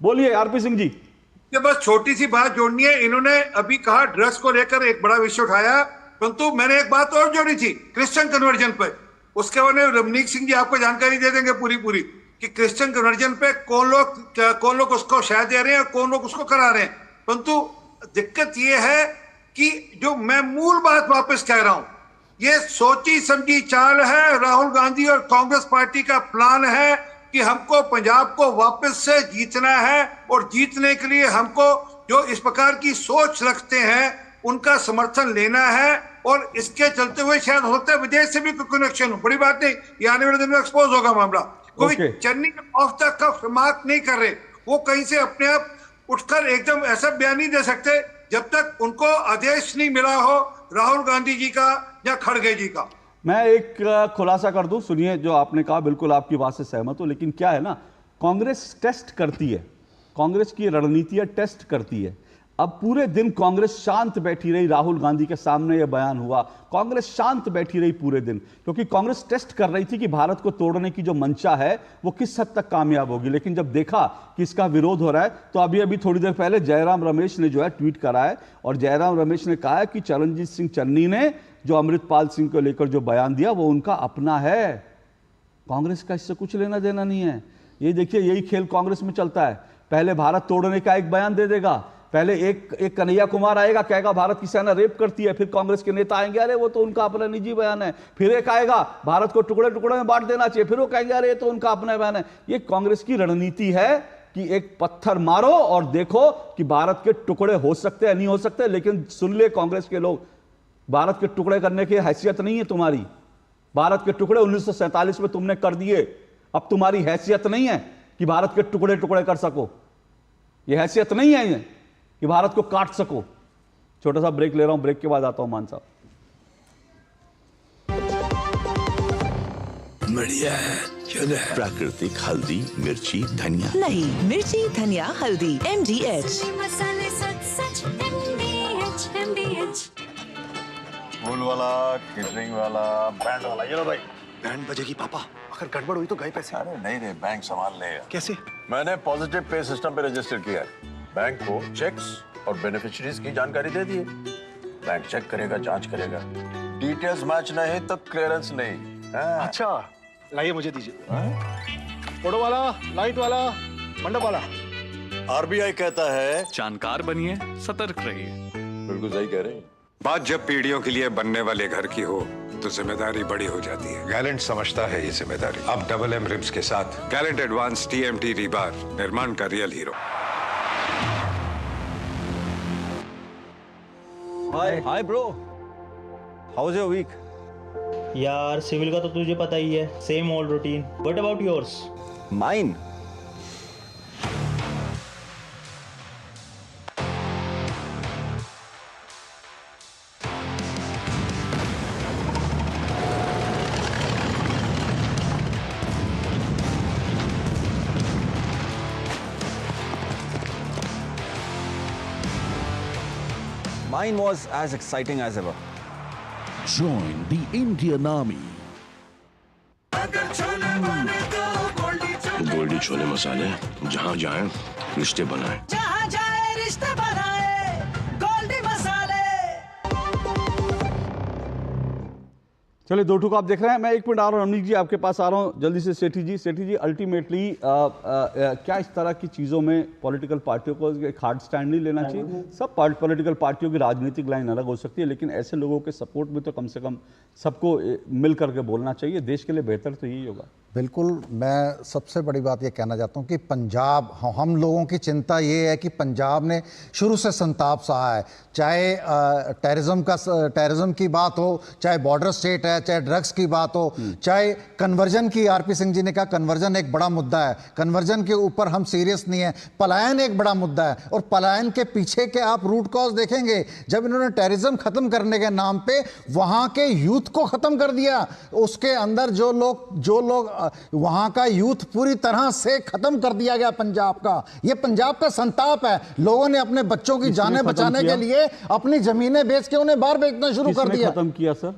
बोलिए आरपी सिंह जी। ये बस छोटी सी बात जोड़नी है। इन्होंने अभी कहा ड्रग्स को लेकर एक बड़ा विषय उठाया, परंतु मैंने एक बात और जोड़ी थी क्रिश्चियन कन्वर्जन पर। उसके बारे में रमनीक सिंह जी आपको जानकारी दे देंगे पूरी कि क्रिश्चियन कन्वर्जन पे कौन लोग उसको शह दे रहे हैं और कौन लोग उसको करा रहे हैं। परंतु दिक्कत यह है कि जो मैं मूल बात वापस कह रहा हूं, ये सोची समझी चाल है, राहुल गांधी और कांग्रेस पार्टी का प्लान है कि हमको पंजाब को वापस से जीतना है और जीतने के लिए हमको जो इस प्रकार की सोच रखते हैं उनका समर्थन लेना है। और इसके चलते हुए शायद होता है विदेश से भी कोई कनेक्शन हो, बड़ी बात नहीं, ये आने वाले दिन में एक्सपोज होगा मामला। कोई Channi off the cuff remark नहीं कर रहे, वो कहीं से अपने आप उठकर एकदम ऐसा बयान नहीं दे सकते जब तक उनको आदेश नहीं मिला हो राहुल गांधी जी का या खड़गे जी का। मैं एक खुलासा कर दूं, सुनिए, जो आपने कहा बिल्कुल आपकी बात से सहमत हूं, लेकिन क्या है ना, कांग्रेस टेस्ट करती है, कांग्रेस की रणनीतियां टेस्ट करती है। अब पूरे दिन कांग्रेस शांत बैठी रही, राहुल गांधी के सामने यह बयान हुआ, कांग्रेस शांत बैठी रही पूरे दिन, क्योंकि कांग्रेस टेस्ट कर रही थी कि भारत को तोड़ने की जो मंशा है वो किस हद तक कामयाब होगी। लेकिन जब देखा कि इसका विरोध हो रहा है, तो अभी थोड़ी देर पहले जयराम रमेश ने जो है ट्वीट करा है, और जयराम रमेश ने कहा है कि चरणजीत सिंह चन्नी ने जो अमृतपाल सिंह को लेकर जो बयान दिया वो उनका अपना है, कांग्रेस का इससे कुछ लेना देना नहीं है। ये देखिए, यही खेल कांग्रेस में चलता है, पहले भारत तोड़ने का एक बयान दे देगा, पहले एक कन्हैया कुमार आएगा, कहेगा भारत की सेना रेप करती है, फिर कांग्रेस के नेता आएंगे अरे वो तो उनका अपना निजी बयान है, फिर एक आएगा भारत को टुकड़े टुकड़े में बांट देना चाहिए, फिर वो कहेंगे अरे तो उनका अपना बयान है। ये कांग्रेस की रणनीति है कि एक पत्थर मारो और देखो कि भारत के टुकड़े हो सकते हैं नहीं हो सकते। लेकिन सुन ले कांग्रेस के लोग, भारत के टुकड़े करने की हैसियत नहीं है तुम्हारी। भारत के टुकड़े 1947 में तुमने कर दिए, अब तुम्हारी हैसियत नहीं है कि भारत के टुकड़े टुकड़े कर सको, ये हैसियत नहीं है ये कि भारत को काट सको। छोटा सा ब्रेक ले रहा हूं, ब्रेक के बाद आता हूं मान साहब। बढ़िया है, प्राकृतिक हल्दी, मिर्ची, धनिया। नहीं, मिर्ची, धनिया, हल्दी, MDH। मसाले सच MDH। फूल वाला, केटरिंग वाला, बैंड वाला, ये लो भाई। बैंड बजेगी पापा, अगर गड़बड़ हुई तो गए पैसे। अरे नहीं रे, बैंक संभाल लेगा। कैसे? मैंने पॉजिटिव पे सिस्टम पे रजिस्टर किया है। बैंक को चेक्स और बेनिफिशियरीज की जानकारी दे दी है। बैंक चेक करेगा, जांच करेगा, डिटेल्स मैच नहीं तो क्लियरेंस नहीं। अच्छा, लाइए मुझे दीजिए। फोटो वाला, लाइट वाला, मंडप वाला। आरबीआई कहता है जानकार बनिए, सतर्क रहिए। बिल्कुल सही कह रहे हैं। बात जब पीढ़ियों के लिए बनने वाले घर की हो तो जिम्मेदारी बड़ी हो जाती है। गैलेंट समझता है ये जिम्मेदारी। अब डबल एम रिब्स के साथ गैलेंट एडवांस TMT रीबार, निर्माण का real hero. Hi bro, how was your week? यार सिविल का तो तुझे पता ही है, same old routine. What about yours? Mine Mine was as exciting as ever. Join the Indian Army. Goldiee छोले मसाले, जहाँ जाए रिश्ते बनाए। जहाँ जाए रिश्ते बनाए, गोल्डी मसाले। चलिए, दो टूक आप देख रहे हैं। मैं एक मिनट आ रहा हूँ, रमनीक जी आपके पास आ रहा हूँ जल्दी से। सेठी जी अल्टीमेटली क्या इस तरह की चीज़ों में पॉलिटिकल पार्टियों को एक हार्ड स्टैंड नहीं लेना चाहिए? सब पॉलिटिकल पार्टियों की राजनीतिक लाइन अलग हो सकती है, लेकिन ऐसे लोगों के सपोर्ट में तो कम से कम सबको मिल करके बोलना चाहिए। देश के लिए बेहतर तो यही होगा। बिल्कुल, मैं सबसे बड़ी बात ये कहना चाहता हूँ कि पंजाब, हम लोगों की चिंता ये है कि पंजाब ने शुरू से संताप सहा है। चाहे टेररिज्म की बात हो, चाहे बॉर्डर स्टेट है, चाहे ड्रग्स की बात हो, चाहे कन्वर्जन की। आरपी सिंह जी ने कहा कन्वर्जन एक बड़ा मुद्दा है, कन्वर्जन के ऊपर हम सीरियस नहीं है। पलायन एक बड़ा मुद्दा है, और पलायन के पीछे के आप रूट कॉज देखेंगे। जब इन्होंने टेररिज्म खत्म करने के नाम पे वहां के यूथ को खत्म कर दिया, उसके अंदर जो लोग वहां का यूथ पूरी तरह से खत्म कर दिया गया पंजाब का। ये पंजाब का संताप है। लोगों ने अपने बच्चों की जानें बचाने के लिए अपनी जमीनें बेच के उन्हें बाहर बेचना शुरू कर दिया। खत्म किया सर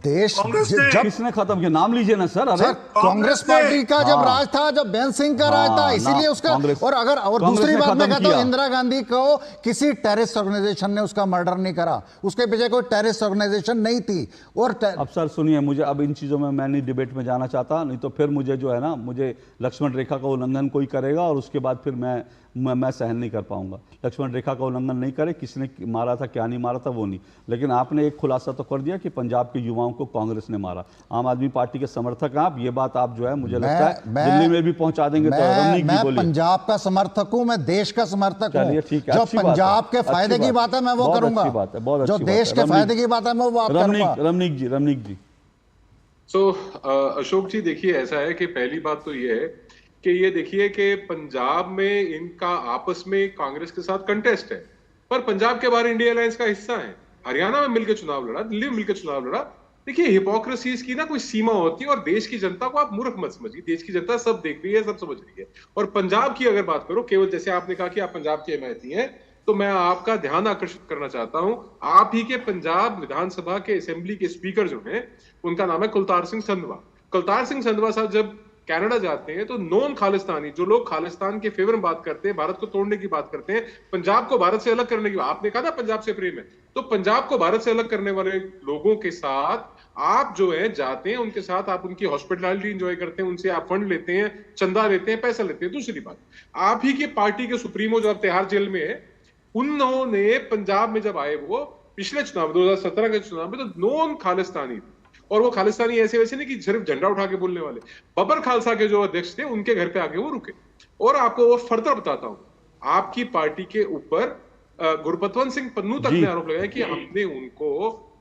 देश जब किसने खत्म किया? नाम लीजिए ना सर। अरे कांग्रेस पार्टी का जब राज था, जब बेन सिंह का राज था, इसीलिए उसका। और दूसरी बात मैं कहता हूं, इंदिरा गांधी को किसी टेररिस्ट ऑर्गेनाइजेशन ने उसका मर्डर नहीं करा, उसके पीछे कोई टेररिस्ट ऑर्गेनाइजेशन नहीं थी। और अब सर सुनिए, मुझे अब इन चीजों में मैं नहीं डिबेट में जाना चाहता, नहीं तो फिर मुझे जो है ना, मुझे लक्ष्मण रेखा का उल्लंघन कोई करेगा और उसके बाद फिर मैं सहन नहीं कर पाऊंगा। लक्ष्मण रेखा का उल्लंघन नहीं करे, किसने मारा था क्या नहीं मारा था वो नहीं, लेकिन आपने एक खुलासा तो कर दिया कि पंजाब के युवाओं को कांग्रेस ने मारा। आम आदमी पार्टी के समर्थक हैं आप, ये बात आप जो है मुझे लगता है दिल्ली में भी पहुंचा देंगे। तो रमनीक जी बोलिए। पंजाब का समर्थक हूं, मैं देश का समर्थक हूं। ठीक है, जो पंजाब के फायदे की बात है मैं वो करूंगा, जो देश के फायदे की बात है मैं वो आप करूंगा। रमनीक जी अशोक जी, देखिए ऐसा है कि पहली बात तो ये है कि ये देखिए कि पंजाब में इनका आपस में कांग्रेस के साथ कंटेस्ट है, पर पंजाब के बाहर इंडिया अलायंस का हिस्सा है। हरियाणा में मिलकर चुनाव लड़ा, दिल्ली में मिलकर चुनाव लड़ा। देखिए, हिपोक्रेसीज की ना कोई सीमा होती है, और देश की जनता को आप मूर्ख मत समझिए। देश की जनता सब देख रही है, सब समझ रही है। और पंजाब की अगर बात करो, केवल जैसे आपने कहा कि आप पंजाब के हिमायती हैं, तो मैं आपका ध्यान आकर्षित करना चाहता हूं। आप ही के पंजाब विधानसभा के असेंबली के स्पीकर जो हैं, उनका नाम है कुलतार सिंह संधवा। कुलतार सिंह संधवा साहब जब कनाडा जाते हैं तो नॉन खालिस्तानी, जो लोग खालिस्तान के फेवर में बात करते हैं, भारत को तोड़ने की बात करते हैं, पंजाब को भारत से अलग करने की, आपने कहा ना पंजाब से प्रेम है, तो पंजाब को भारत से अलग करने वाले लोगों के साथ आप जो है जाते हैं, उनके साथ आप उनकी हॉस्पिटलिटी एंजॉय करते हैं, उनसे आप फंड लेते हैं, चंदा लेते हैं, पैसा लेते हैं। दूसरी बात, आप ही की पार्टी के सुप्रीमो जो अब तिहाड़ जेल में है, उन्होंने पंजाब में जब आए वो पिछले चुनाव 2017 के चुनाव में, तो नॉन खालिस्तानी, और वो खालिस्तानी ऐसे वैसे नहीं कि सिर्फ झंडा उठा के बोलने वाले, बबर खालसा के जो अध्यक्ष थे उनके घर पे आके वो रुके। और आपको वो फर्दर बताता हूं, आपकी पार्टी के ऊपर गुरपतवंत सिंह पन्नू तक ने आरोप लगाया कि हमने उनको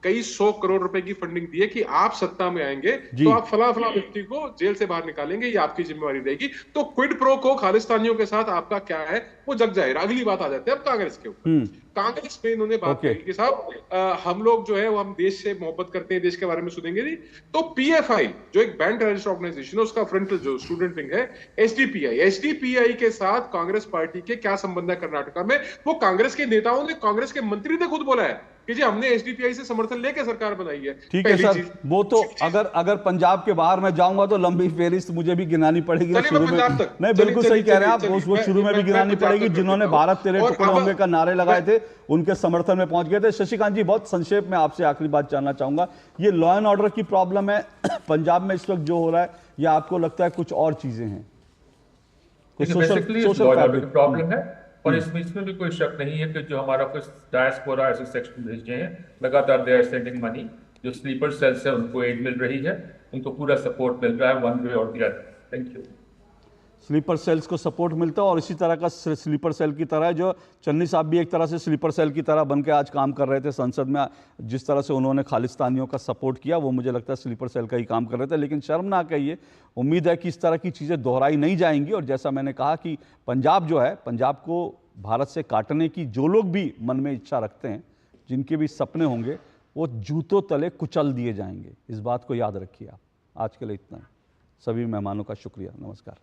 कई 100 करोड़ रुपए की फंडिंग दी है कि आप सत्ता में आएंगे तो आप फला फला व्यक्ति को जेल से बाहर निकालेंगे, ये आपकी जिम्मेवारी रहेगी। तो क्विड प्रो को खालिस्तानियों के साथ आपका क्या है वो जग जाएगा। अगली बात आ जाते हैं अब कांग्रेस के ऊपर। कांग्रेस में इन्होंने बात कही कि साहब हम लोग जो है वो हम देश से मोहब्बत करते हैं, देश के बारे में सुनेंगे नहीं। तो पीएफआई जो एक बैंड टेररिस्ट ऑर्गेनाइजेशन है, उसका फ्रंटल जो स्टूडेंट विंग है एसडीपीआई के साथ कांग्रेस पार्टी के क्या संबंध है कर्नाटका में, वो कांग्रेस के नेताओं ने, कांग्रेस के मंत्री ने खुद बोला है कि जी हमने एसडीपीआई से समर्थन लेकर सरकार बनाई है। ठीक है सर, वो तो अगर पंजाब के बाहर मैं जाऊंगा तो लंबी फेरिस्त मुझे भी गिनानी पड़ेगी। शुरू में नहीं, बिल्कुल सही कह रहे हैं आप, वो शुरू में भी गिनानी पड़ेगी। जिन्होंने भारत तेरे टुकड़े होंगे का नारे लगाए थे उनके समर्थन में पहुंच गए थे। शशिकांत जी, बहुत संक्षेप में आपसे आखिरी बात जानना चाहूंगा, ये लॉ एंड ऑर्डर की प्रॉब्लम है पंजाब में इस वक्त जो हो रहा है, या आपको लगता है कुछ और चीजें हैं? सोशल प्रॉब्लम है और इसमें भी कोई शक नहीं है कि जो हमारा कुछ डायस्पोरा ऐसे सेक्शन भेजे हैं, लगातार दे आर सेंडिंग मनी। जो स्लीपर सेल्स है उनको एड मिल रही है, उनको पूरा सपोर्ट मिल रहा है वन वे और the other. Thank you. Sleeper cells को सपोर्ट मिलता है और इसी तरह का स्लीपर सेल की तरह जो चन्नी साहब भी एक तरह से स्लीपर सेल की तरह बनकर आज काम कर रहे थे संसद में, जिस तरह से उन्होंने खालिस्तानियों का सपोर्ट किया वो मुझे लगता है स्लीपर सेल का ही काम कर रहे थे। लेकिन शर्मनाक है ये, उम्मीद है कि इस तरह की चीज़ें दोहराई नहीं जाएंगी। और जैसा मैंने कहा कि पंजाब जो है, पंजाब को भारत से काटने की जो लोग भी मन में इच्छा रखते हैं, जिनके भी सपने होंगे, वो जूतों तले कुचल दिए जाएंगे। इस बात को याद रखिए आप। आज के लिए इतना ही। सभी मेहमानों का शुक्रिया। नमस्कार।